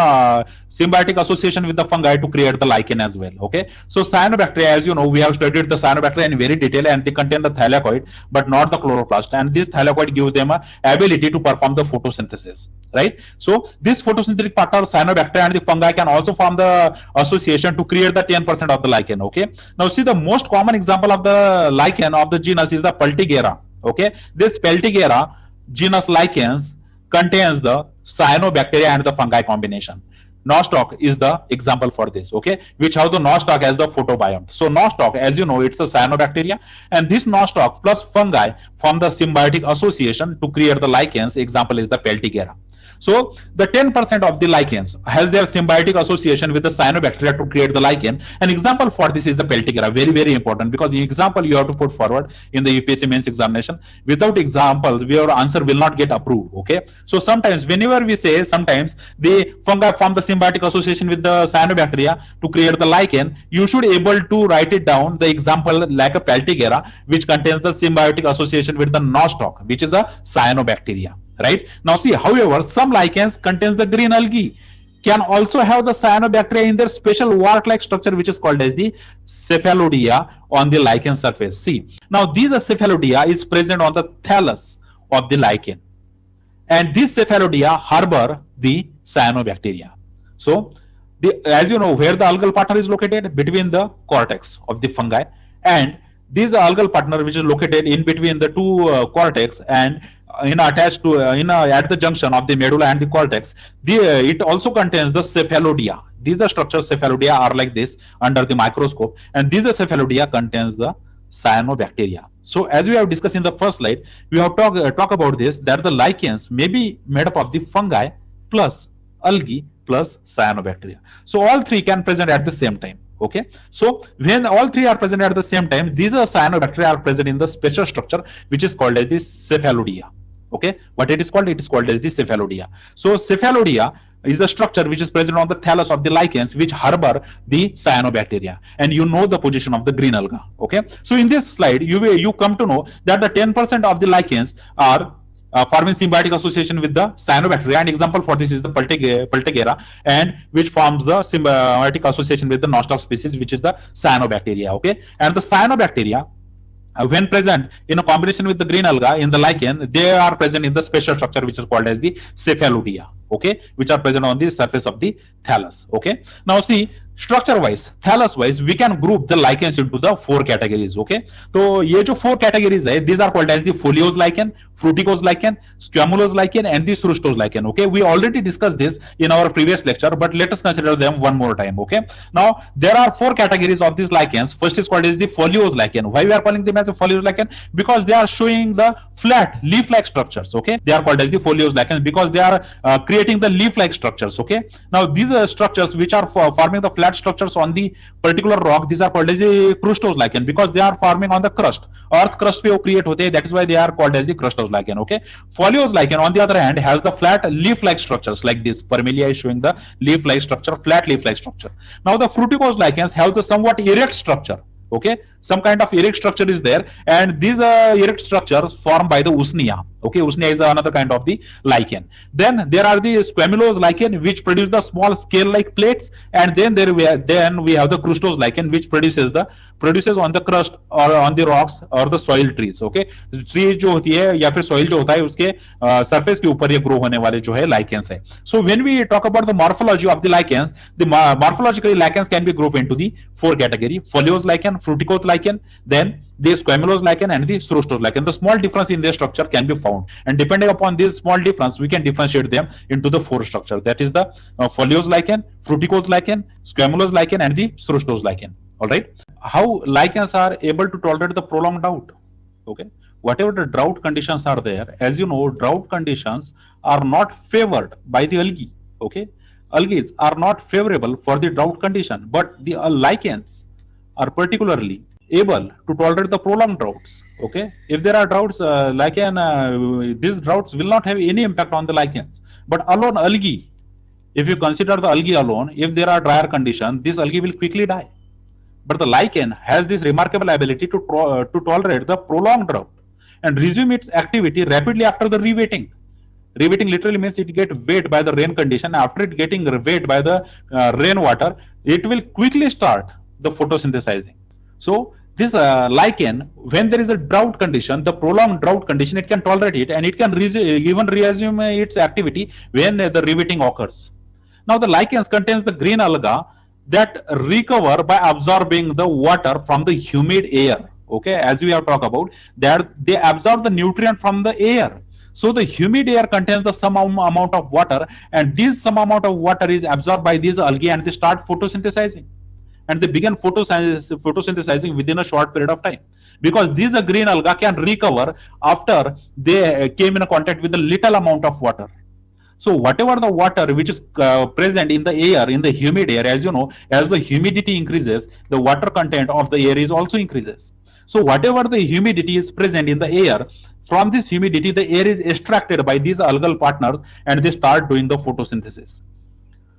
S1: symbiotic association with the fungi to create the lichen as well. Okay, so cyanobacteria, as you know, we have studied the cyanobacteria in very detail, and they contain the thylakoid but not the chloroplast, and this thylakoid gives them a ability to perform the photosynthesis, right? So this photosynthetic partner, cyanobacteria and the fungi, can also form the association to create the 10% of the lichen. Okay, now see, the most common example of the lichen of the genus is the Peltigera. Okay, this Peltigera genus lichens contains the cyanobacteria and the fungi combination. Nostoc is the example for this. Okay, which have the nostoc as the photobiont. So nostoc, as you know, it's a cyanobacteria, and this nostoc plus fungi form the symbiotic association to create the lichens. Example is the Peltigera. So the 10% of the lichens has their symbiotic association with the cyanobacteria to create the lichen. An example for this is the Peltigera. Very, very important, because the example you have to put forward in the UPSC mains examination. Without example, your answer will not get approved. Okay, so sometimes whenever we say, sometimes the fungi form the symbiotic association with the cyanobacteria to create the lichen, you should able to write it down, the example like a Peltigera, which contains the symbiotic association with the nostoc, which is a cyanobacteria. Right, now see, however, some lichens contains the green algae can also have the cyanobacteria in their special wart-like structure, which is called as the cephalodia on the lichen surface. See, now these cephalodia is present on the thallus of the lichen, and this cephalodia harbor the cyanobacteria. So as you know, where the algal partner is located, between the cortex of the fungi, and this algal partner which is located in between the two cortex, and attached to at the junction of the medulla and the cortex, it also contains the cephalodia. These are structures, cephalodia are like this under the microscope, and these cephalodia contains the cyanobacteria. So as we have discussed in the first slide, we have talk about this, that the lichens may be made up of the fungi plus algae plus cyanobacteria. So all three can present at the same time. Okay, so when all three are present at the same time, these cyanobacteria are present in the special structure which is called as the cephalodia. Okay, what it is called? It is called as the cephalodia. So cephalodia is a structure which is present on the thallus of the lichens, which harbor the cyanobacteria, and you know the position of the green alga. Okay, so in this slide you come to know that the 10% of the lichens are forming symbiotic association with the cyanobacteria, and example for this is the Peltigera, and which forms the symbiotic association with the nostoc species, which is the cyanobacteria. Okay, and the cyanobacteria, when present in a combination with the green alga in the lichen, they are present in the special structure which is called as the cephalodia. Okay, which are present on the surface of the thallus. Okay, now see, structure wise, thallus wise, we can group the lichens into the four categories. Okay, तो ये जो four categories है, these are called as the foliose lichen, fruticose lichen, squamulose lichen, and the fructose lichen. Okay, we already discussed this in our previous lecture, but let us consider them one more time. Okay, now there are four categories of these lichens. First is called as the foliose lichen. Why we are calling them as a foliose lichen? Because they are showing the flat leaf-like structures. Okay, they are called as the foliose lichen because they are creating the leaf-like structures. Okay, now these structures which are forming the flat structures on the particular rock, these are called as the crustose lichen because they are forming on the crust. Earth crust पे वो create होते हैं, that is why they are called as the crustose lichen. Okay, foliose lichen on the other hand has the flat leaf-like structures like this. Parmelia is showing the leaf-like structure, flat leaf-like structure. Now the fruticose lichens have the somewhat erect structure. Okay, some kind of erect structure is there, and these erect structures formed by the usnea. Okay, usnea is another kind of the lichen. Then there are the squamulose lichen which produce the small scale like plates, and then we have the crustose lichen which produces on the crust or on the rocks or the soil trees. Okay, tree जो होती है या फिर soil जो होता है उसके surface के ऊपर ये grow होने वाले जो है lichens है. So when we talk about the morphology of the lichens, the morphologically lichens can be grouped into the four category: foliose lichen, fruticose lichen, then the squamulose lichen and the fructose lichen. The small difference in their structure can be found, and depending upon this small difference, we can differentiate them into the four structure. That is the foliose lichen, fruticose lichen, squamulose lichen, and the fructose lichen. All right. How lichens are able to tolerate the prolonged drought? Okay, whatever the drought conditions are there, as you know, drought conditions are not favored by the algae. Okay, algae are not favorable for the drought condition, but the lichens are particularly able to tolerate the prolonged droughts. Okay, if there are droughts, these droughts will not have any impact on the lichens, but alone algae, if you consider the algae alone, if there are drier conditions, this algae will quickly die. But the lichen has this remarkable ability to tolerate the prolonged drought and resume its activity rapidly after the rewetting. Rewetting literally means it gets wet by the rain condition. After it getting wet by the rainwater, it will quickly start the photosynthesizing. So this lichen, when there is a drought condition, the prolonged drought condition, it can tolerate it and it can even resume its activity when the rewetting occurs. Now the lichens contains the green alga that recover by absorbing the water from the humid air. Okay, as we have talked about, that they absorb the nutrient from the air. So the humid air contains the some amount of water, and this some amount of water is absorbed by these algae, and they start photosynthesizing, and they begin photosynthesizing within a short period of time. Because these green algae can recover after they came in contact with a little amount of water. So whatever the water which is present in the air, in the humid air, as you know, as the humidity increases, the water content of the air is also increases. So whatever the humidity is present in the air, from this humidity, the air is extracted by these algal partners and they start doing the photosynthesis.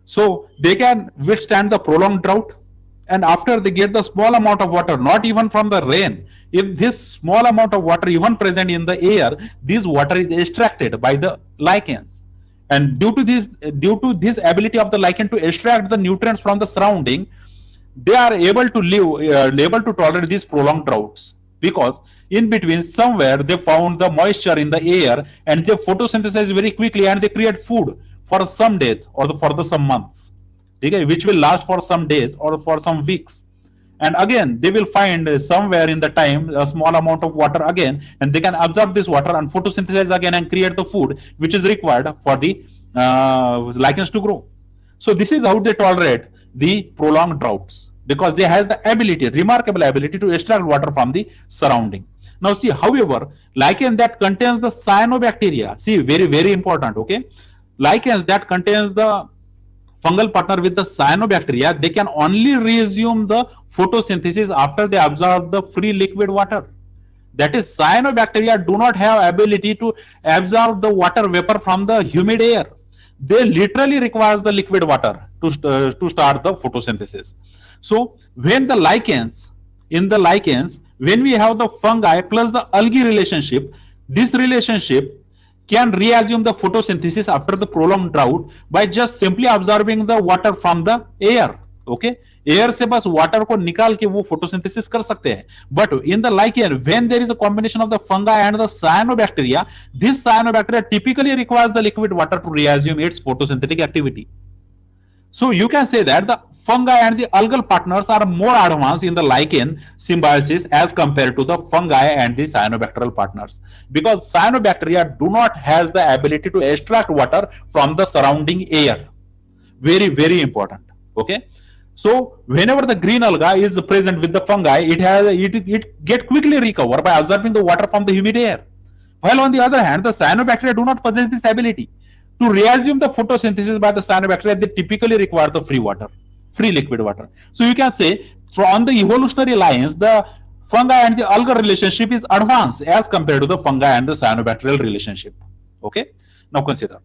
S1: So they can withstand the prolonged drought, and after they get the small amount of water, not even from the rain, if this small amount of water even present in the air, this water is extracted by the lichens. And due to this ability of the lichen to extract the nutrients from the surrounding, they are able to able to tolerate these prolonged droughts, because in between somewhere they found the moisture in the air and they photosynthesize very quickly and they create food for some days or for some months, okay, which will last for some days or for some weeks. And again they will find somewhere in the time a small amount of water again, and they can absorb this water and photosynthesize again and create the food which is required for the lichens to grow. So this is how they tolerate the prolonged droughts, because they has the ability, remarkable ability, to extract water from the surrounding. Now see, however, lichen that contains the cyanobacteria, see, very very important, okay, lichens that contains the fungal partner with the cyanobacteria, they can only resume the photosynthesis after they absorb the free liquid water. That is, cyanobacteria do not have ability to absorb the water vapor from the humid air. They literally requires the liquid water to start the photosynthesis. So when the lichens, when we have the fungi plus the algae relationship, this relationship can reassume the photosynthesis after the prolonged drought by just simply absorbing the water from the air. Okay, air से बस water को निकाल के वो photosynthesis कर सकते हैं. But in the lichen, when there is a combination of the fungi and the cyanobacteria, this cyanobacteria typically requires the liquid water to resume its photosynthetic activity. So you can say that the fungi and the algal partners are more advanced in the lichen symbiosis as compared to the fungi and the cyanobacterial partners, because cyanobacteria do not has the ability to extract water from the surrounding air. Very, very important. Okay. So whenever the green alga is present with the fungi, it get quickly recover by absorbing the water from the humid air. While on the other hand, the cyanobacteria do not possess this ability. To resume the photosynthesis by the cyanobacteria, they typically require the free water, free liquid water. So you can say on the evolutionary lines, the fungi and the algal relationship is advanced as compared to the fungi and the cyanobacterial relationship. Okay. Now consider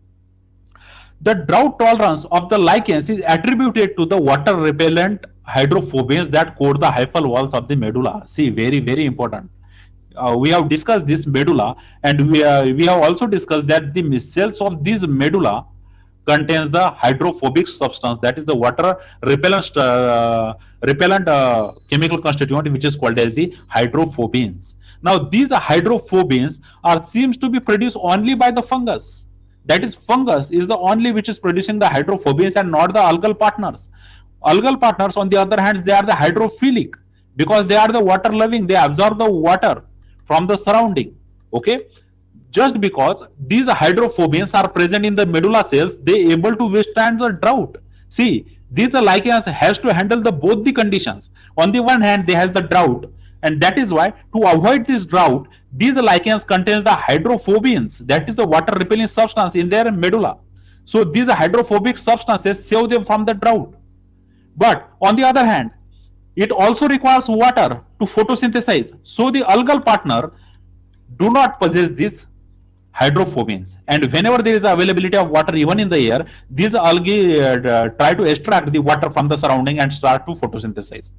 S1: the drought tolerance of the lichens is attributed to the water repellent hydrophobians that coat the hyphal walls of the medulla. See, very, very important. We have discussed this medulla, and we have also discussed that the cells of this medulla contains the hydrophobic substance, that is the water repellent chemical constituent, which is called as the hydrophobins. Now these hydrophobins are seems to be produced only by the fungus. That is, fungus is the only which is producing the hydrophobins and not the algal partners. Algal partners, on the other hand, they are the hydrophilic, because they are the water loving, they absorb the water from the surrounding. Okay. Just because these hydrophobins are present in the medulla cells, they able to withstand the drought. See, these lichens has to handle the both the conditions. On the one hand, they has the drought, and that is why, to avoid this drought, these lichens contains the hydrophobins, that is the water repelling substance in their medulla. So these hydrophobic substances save them from the drought. But on the other hand, it also requires water to photosynthesize. So the algal partner do not possess these hydrophobins, and whenever there is availability of water even in the air, these algae try to extract the water from the surrounding and start to photosynthesize.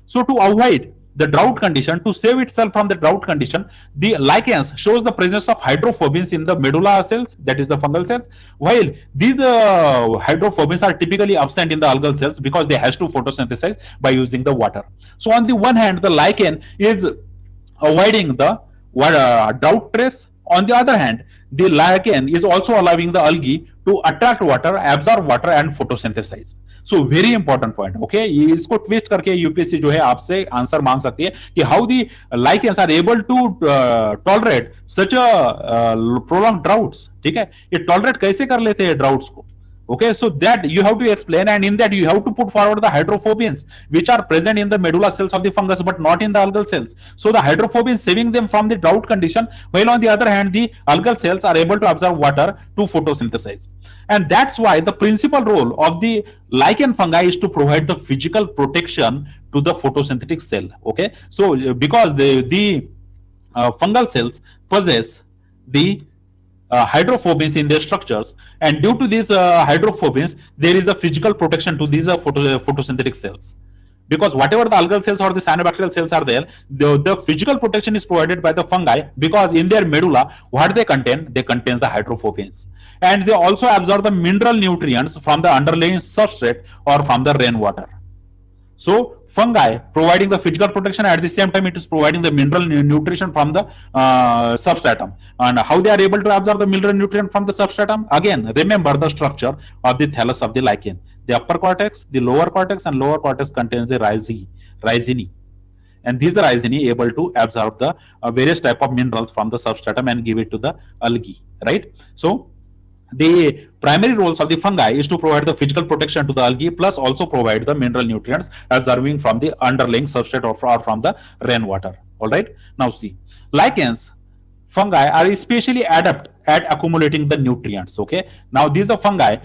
S1: So to avoid the drought condition, to save itself from the drought condition, the lichens shows the presence of hydrophobins in the medulla cells, that is the fungal cells, while these hydrophobins are typically absent in the algal cells because they has to photosynthesize by using the water. So on the one hand, the lichen is avoiding the drought stress. On the other hand, the lichen is also allowing the algae to attract water, absorb water and photosynthesize. So very important point. Okay, इसको twist करके UPSC जो है आपसे answer मांग सकती है कि how the lichens are able to tolerate such a prolonged droughts. ठीक है, ये tolerate कैसे कर लेते हैं droughts को. Okay, so that you have to explain, and in that you have to put forward the hydrophobins which are present in the medulla cells of the fungus but not in the algal cells. So the hydrophobins saving them from the drought condition, while on the other hand the algal cells are able to absorb water to photosynthesize. And that's why the principal role of the lichen fungi is to provide the physical protection to the photosynthetic cell. Okay, so because the fungal cells possess the hydrophobins in their structures, and due to these hydrophobins there is a physical protection to these photosynthetic cells, because whatever the algal cells or the cyanobacterial cells are there, the physical protection is provided by the fungi, because in their medulla what they contains the hydrophobins, and they also absorb the mineral nutrients from the underlying substrate or from the rainwater. So fungi providing the physical protection, at the same time it is providing the mineral nutrition from the substratum. And how they are able to absorb the mineral nutrient from the substratum? Again, remember the structure of the thallus of the lichen. The upper cortex, the lower cortex, and lower cortex contains the rhizine. And these rhizine able to absorb the various type of minerals from the substratum and give it to the algae, right? So the primary roles of the fungi is to provide the physical protection to the algae, plus also provide the mineral nutrients absorbing from the underlying substrate or from the rainwater. All right. Now see, lichens, fungi are especially adept at accumulating the nutrients. Okay. Now these are fungi.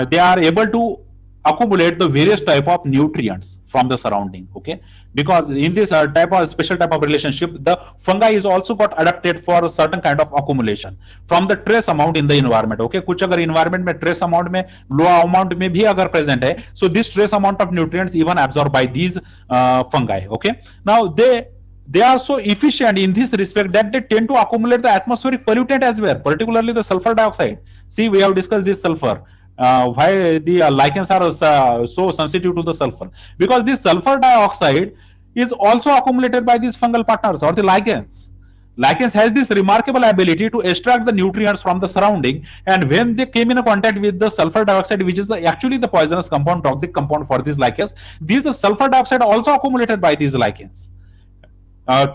S1: They are able to accumulate the various type of nutrients from the surrounding. Okay, because in this special type of relationship, the fungi is also got adapted for a certain kind of accumulation from the trace amount in the environment. Okay, कुछ अगर environment में trace amount में low amount में भी अगर present है, so this trace amount of nutrients even absorbed by these fungi. Okay, now they are so efficient in this respect that they tend to accumulate the atmospheric pollutant as well, particularly the sulfur dioxide. See, we have discussed this sulfur. Why the lichens are so sensitive to the sulfur? Because this sulfur dioxide is also accumulated by these fungal partners or the lichens. Lichens has this remarkable ability to extract the nutrients from the surrounding, and when they came in contact with the sulfur dioxide, which is actually the poisonous compound, toxic compound for these lichens, these sulfur dioxide also accumulated by these lichens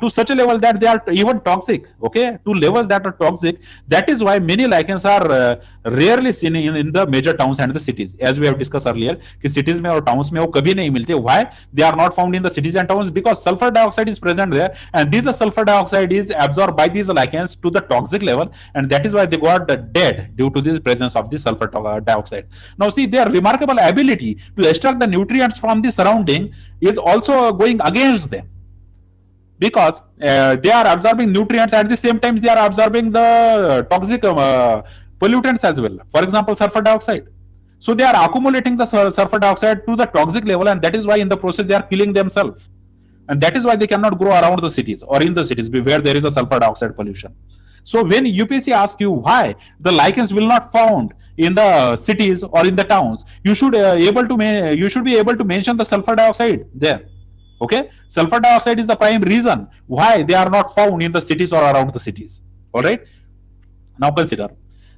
S1: to such a level that they are even toxic, okay, to levels that are toxic. That is why many lichens are rarely seen in the major towns and the cities, as we have discussed earlier कि cities में और towns में वो कभी नहीं मिलते. Why they are not found in the cities and towns? Because sulfur dioxide is present there, and this sulfur dioxide is absorbed by these lichens to the toxic level, and that is why they got dead due to this presence of the sulfur dioxide. Now see, their remarkable ability to extract the nutrients from the surrounding is also going against them, because they are absorbing nutrients at the same time they are absorbing the toxic pollutants as well. For example, sulfur dioxide. So they are accumulating the sulfur dioxide to the toxic level, and that is why in the process they are killing themselves. And that is why they cannot grow around the cities or in the cities where there is a sulfur dioxide pollution. So when UPSC asks you why the lichens will not found in the cities or in the towns, you should be able to mention the sulfur dioxide there. Okay, sulfur dioxide is the prime reason why they are not found in the cities or around the cities. All right, now consider,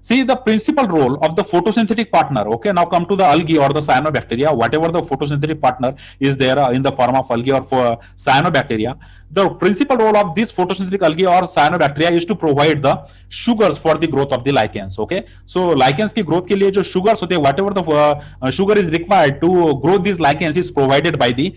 S1: see the principal role of the photosynthetic partner. Okay, now come to the algae or the cyanobacteria, whatever the photosynthetic partner is there in the form of algae or for cyanobacteria. The principal role of this photosynthetic algae or cyanobacteria is to provide the sugars for the growth of the lichens. Okay, so lichens की growth के लिए जो sugars होते हैं, whatever the sugar is required to grow these lichens is provided by the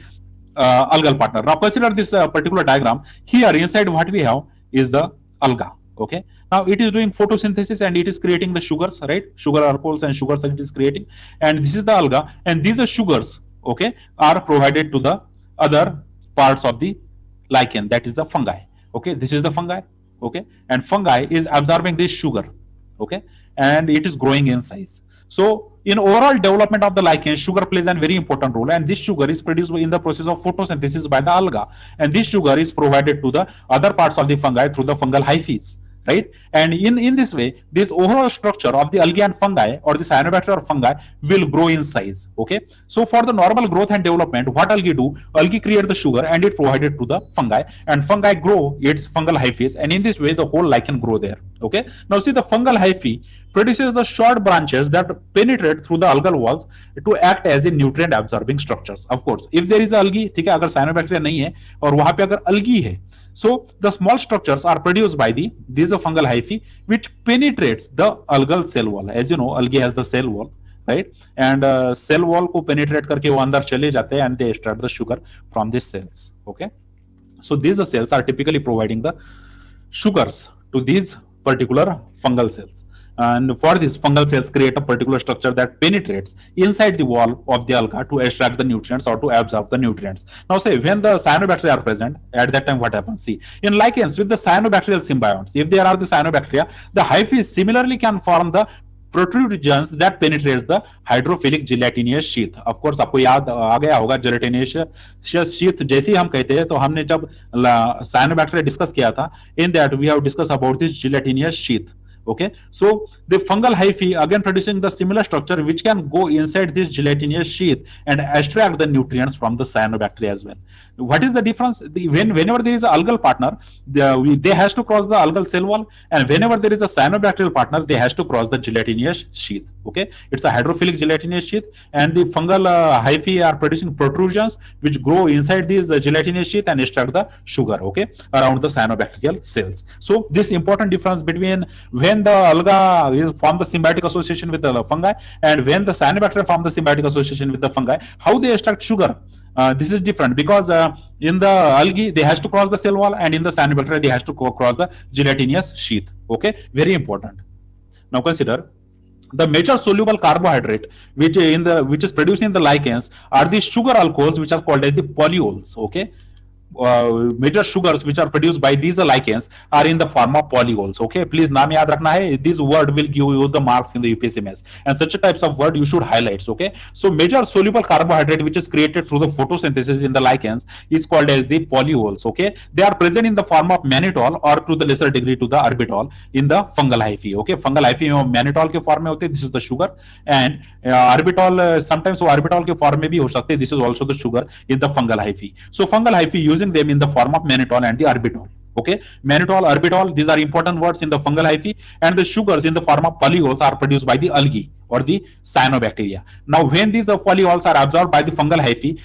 S1: algal partner. Now consider this particular diagram. Here inside what we have is the alga. Okay, now it is doing photosynthesis and it is creating the sugars, right? Sugar alcohols and sugars it is creating, and this is the alga, and these are sugars, okay, are provided to the other parts of the lichen, that is the fungi. Okay, this is the fungi, okay, and fungi is absorbing this sugar, okay, and it is growing in size. So in overall development of the lichen, sugar plays a very important role, and this sugar is produced in the process of photosynthesis by the alga, and this sugar is provided to the other parts of the fungi through the fungal hyphae, right? And in this way, this overall structure of the algae and fungi or the cyanobacteria or fungi will grow in size. Okay, so for the normal growth and development, what algae do? Algae create the sugar and it provided to the fungi, and fungi grow its fungal hyphae, and in this way the whole lichen grow there. Okay, now see the fungal hyphae produces the short branches that penetrate through the algal walls to act as a nutrient absorbing structures. Of course, if there is algae, ठीक है, अगर cyanobacteria नहीं है और वहां पे अगर algae है, so the small structures are produced by these fungal hyphae which penetrates the algal cell wall. As you know, algae has the cell wall, right? And cell wall को penetrate करके वो अंदर चले जाते हैं and they extract the sugar from these cells. Okay, so these cells are typically providing the sugars to these particular fungal cells. And for this, fungal cells create a particular structure that penetrates inside the wall of the alga to extract the nutrients or to absorb the nutrients. Now say when the cyanobacteria are present, at that time what happens? See, in lichens with the cyanobacterial symbionts, if there are the cyanobacteria, the hyphae similarly can form the protrusions that penetrates the hydrophilic gelatinous sheath. Of course, आपको याद आ गया होगा gelatinous sheath जैसे ही हम कहते हैं, तो हमने जब cyanobacteria डिस्कस किया था, in that we have discussed about this gelatinous sheath. Okay, so the fungal hyphae again producing the similar structure which can go inside this gelatinous sheath and extract the nutrients from the cyanobacteria as well. What is the difference? Whenever there is an algal partner, they has to cross the algal cell wall, and whenever there is a cyanobacterial partner, they has to cross the gelatinous sheath. Okay, it's a hydrophilic gelatinous sheath, and the fungal hyphae are producing protrusions which grow inside this gelatinous sheath and extract the sugar, okay, around the cyanobacterial cells. So this important difference between when the alga is form the symbiotic association with the fungi and when the cyanobacteria form the symbiotic association with the fungi, how they extract sugar. This is different because in the algae they has to cross the cell wall, and in the cyanobacteria they has to cross the gelatinous sheath. Okay, very important. Now consider the major soluble carbohydrate which is produced in the lichens are the sugar alcohols which are called as the polyols. Okay, major sugars which are produced by these lichens are in the form of polyols. Okay, please नाम याद रखना है. This word will give you the marks in the UPSC maths, and such types of word you should highlight. Okay, so major soluble carbohydrate which is created through the photosynthesis in the lichens is called as the polyols. Okay, they are present in the form of mannitol or to the lesser degree to the arbitol in the fungal hyphae. Okay, fungal hyphae में mannitol के form में होते हैं, this is the sugar, and arbitol sometimes वो arbitol के form में भी हो सकते हैं, this is also the sugar in the fungal hyphae. So fungal hyphae using them in the form of mannitol and the arbitol. Okay, mannitol, erbitol, these are important words in the fungal hyphae, and the sugars in the form of polyols are produced by the algae or the cyanobacteria. Now, when these polyols are absorbed by the fungal hyphae,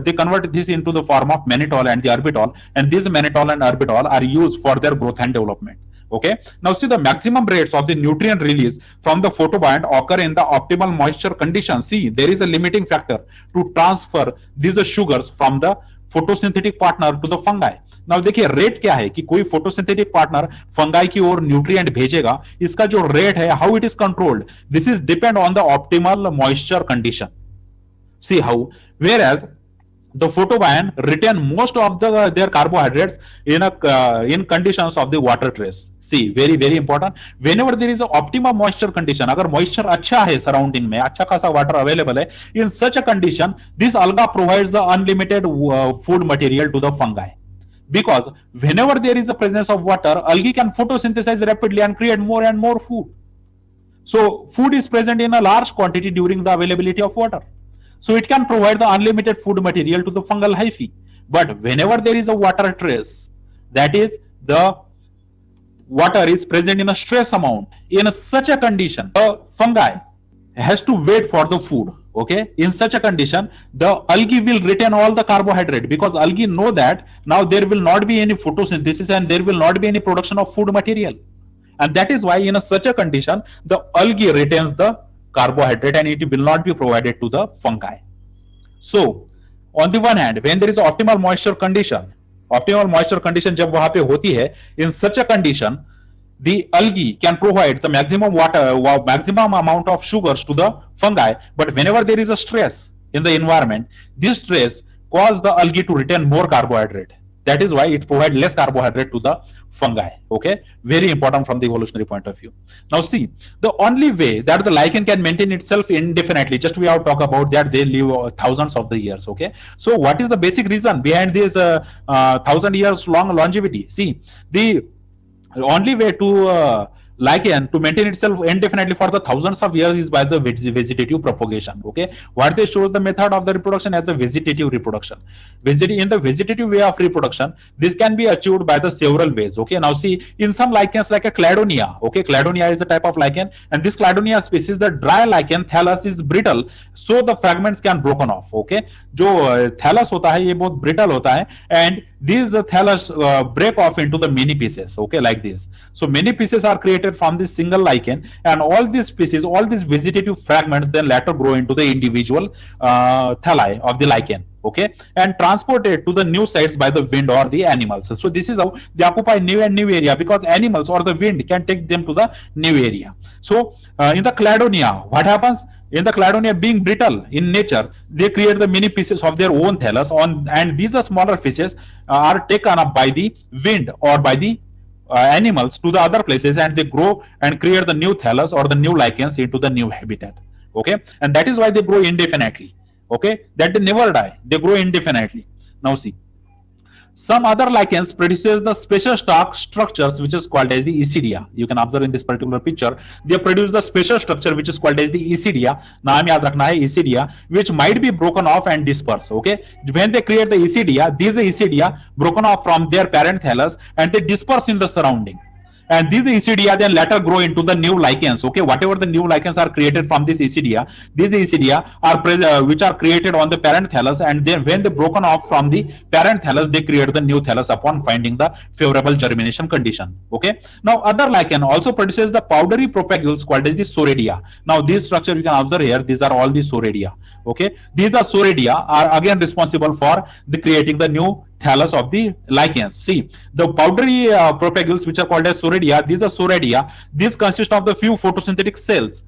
S1: they convert this into the form of mannitol and the erbitol, and these mannitol and erbitol are used for their growth and development. Okay, now see the maximum rates of the nutrient release from the photobiont occur in the optimal moisture conditions. See, there is a limiting factor to transfer these sugars from the photosynthetic partner to the fungi. Now देखिए rate क्या है कि कोई photosynthetic partner fungi की ओर nutrient भेजेगा, इसका जो rate है, how it is controlled, this is depend on the optimal moisture condition. See how, where as the photobiont retain most of their carbohydrates in conditions of the water trace. See, very important, whenever there is a optimum moisture condition, agar moisture अच्छा है surrounding में, अच्छा खासा water available है, in such a condition this alga provides the unlimited food material to the fungi, because whenever there is a presence of water, algae can photosynthesize rapidly and create more and more food. So food is present in a large quantity during the availability of water. So it can provide the unlimited food material to the fungal hyphae. But whenever there is a water trace, that is the water is present in a stress amount, in such a condition, the fungi has to wait for the food. Okay, in such a condition, the algae will retain all the carbohydrate, because algae know that now there will not be any photosynthesis and there will not be any production of food material. And that is why in such a condition, the algae retains the carbohydrate and it will not be provided to the fungi. So on the one hand, when there is optimal moisture condition जब वहां पे होती है, in such a condition the algae can provide the maximum amount of sugars to the fungi. But whenever there is a stress in the environment, this stress cause the algae to retain more carbohydrate. That is why it provides less carbohydrate to the fungi. Okay, very important from the evolutionary point of view. Now see, the only way that the lichen can maintain itself indefinitely, just we have talked about that they live thousands of the years. Okay, so what is the basic reason behind this 1,000 years long longevity? See, the only way to lichen to maintain itself indefinitely for the thousands of years is by the vegetative propagation. Okay, what they shows the method of the reproduction as a vegetative reproduction. In the vegetative way of reproduction, this can be achieved by the several ways. Okay, now see, in some lichens like a cladonia, okay, cladonia is a type of lichen, and this cladonia species, the dry lichen thallus is brittle, so the fragments can broken off. Okay, जो thallus होता है ये बहुत brittle होता है, and these thallus break off into the many pieces. Okay, like this. So many pieces are created from this single lichen, and all these pieces, all these vegetative fragments then later grow into the individual thalli of the lichen. Okay, and transported to the new sites by the wind or the animals. So this is how they occupy new and new area, because animals or the wind can take them to the new area. So in the cladonia, what happens? In the cladonia, being brittle in nature, they create the many pieces of their own thallus and these are smaller pieces are taken up by the wind or by the animals to the other places, and they grow and create the new thallus or the new lichens into the new habitat. Okay, and that is why they grow indefinitely. Okay, that they never die, they grow indefinitely. Now see, some other lichens produces the special structures which is called as the ecidia. You can observe in this particular picture, they produce the special structure which is called as the ecidia. नाम याद रखना है ecidia, which might be broken off and dispersed. Okay, when they create the ecidia, these ecidia broken off from their parent thallus and they disperse in the surrounding. And these ecidia then later grow into the new lichens. Okay, whatever the new lichens are created from this ecidia, these ecidia are which are created on the parent thallus, and then when they broken off from the parent thallus, they create the new thallus upon finding the favorable germination condition. Okay, now other lichen also produces the powdery propagules called as the soredia. Now this structure you can observe here, these are all the soredia. Okay, these are soredia are again responsible for the creating the new thallus of the lichens. See, the powdery propagules which are called as soredia, these are soredia, these consist of the few photosynthetic cells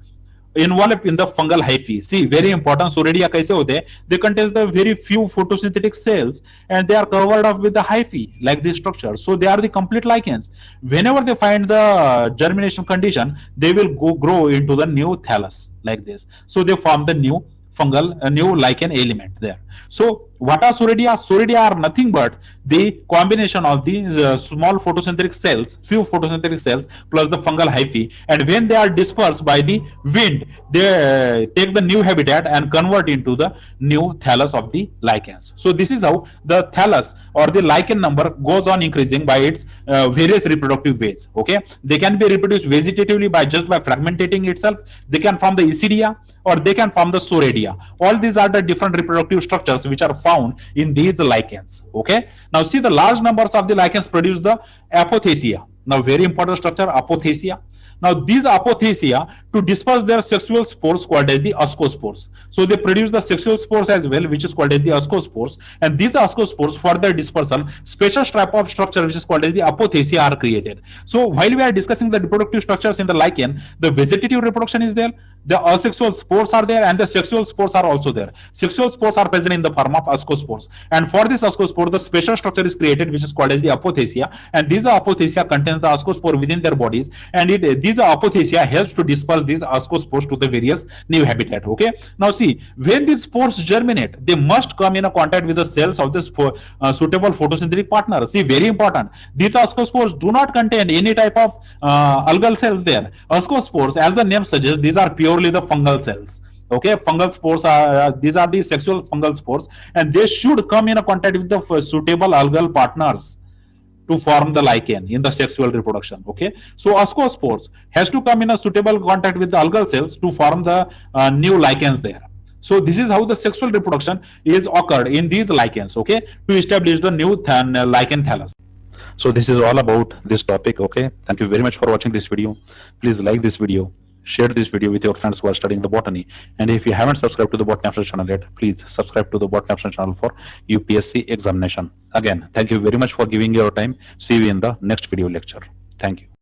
S1: involved in the fungal hyphae. See, very important, soredia kaise hote hain? They contain the very few photosynthetic cells and they are covered up with the hyphae like this structure. So they are the complete lichens. Whenever they find the germination condition, they will grow into the new thallus like this. So they form the new fungal, new lichen element there. So what are soredia? Soredia are nothing but the combination of the small photosynthetic cells, few photosynthetic cells plus the fungal hyphae, and when they are dispersed by the wind, they take the new habitat and convert into the new thallus of the lichens. So this is how the thallus or the lichen number goes on increasing by its various reproductive ways. Okay, they can be reproduced vegetatively by just by fragmentating itself. They can form the isidia, or they can form the soredia. All these are the different reproductive structures which are found in these lichens. Okay, now see, the large numbers of the lichens produce the apothecia. Now very important structure, apothecia. Now these apothecia, to disperse their sexual spores, called as the ascospores. So they produce the sexual spores as well, which is called as the ascospores. And these ascospores, for their dispersal, special type of structure which is called as the apothecia are created. So while we are discussing the reproductive structures in the lichen, the vegetative reproduction is there, the asexual spores are there, and the sexual spores are also there. Sexual spores are present in the form of ascospores. And for this ascospore, the special structure is created which is called as the apothecia. And these apothecia contains the ascospore within their bodies, and these apothecia helps to disperse these ascospores to the various new habitat. Okay, now see, when these spores germinate, they must come in a contact with the cells of this suitable photosynthetic partner. See, very important, these ascospores do not contain any type of algal cells there. Ascospores, as the name suggests, these are purely the fungal cells. Okay, fungal spores are these are the sexual fungal spores, and they should come in a contact with the suitable algal partners to form the lichen in the sexual reproduction. Okay, so ascospores has to come in a suitable contact with the algal cells to form the new lichens there. So this is how the sexual reproduction is occurred in these lichens. Okay, to establish the new lichen thallus. So this is all about this topic. Okay, thank you very much for watching this video. Please like this video, share this video with your friends who are studying the botany, and if you haven't subscribed to the Botany After channel yet, please subscribe to the Botany After channel for UPSC examination. Again, thank you very much for giving your time. See you in the next video lecture. Thank you.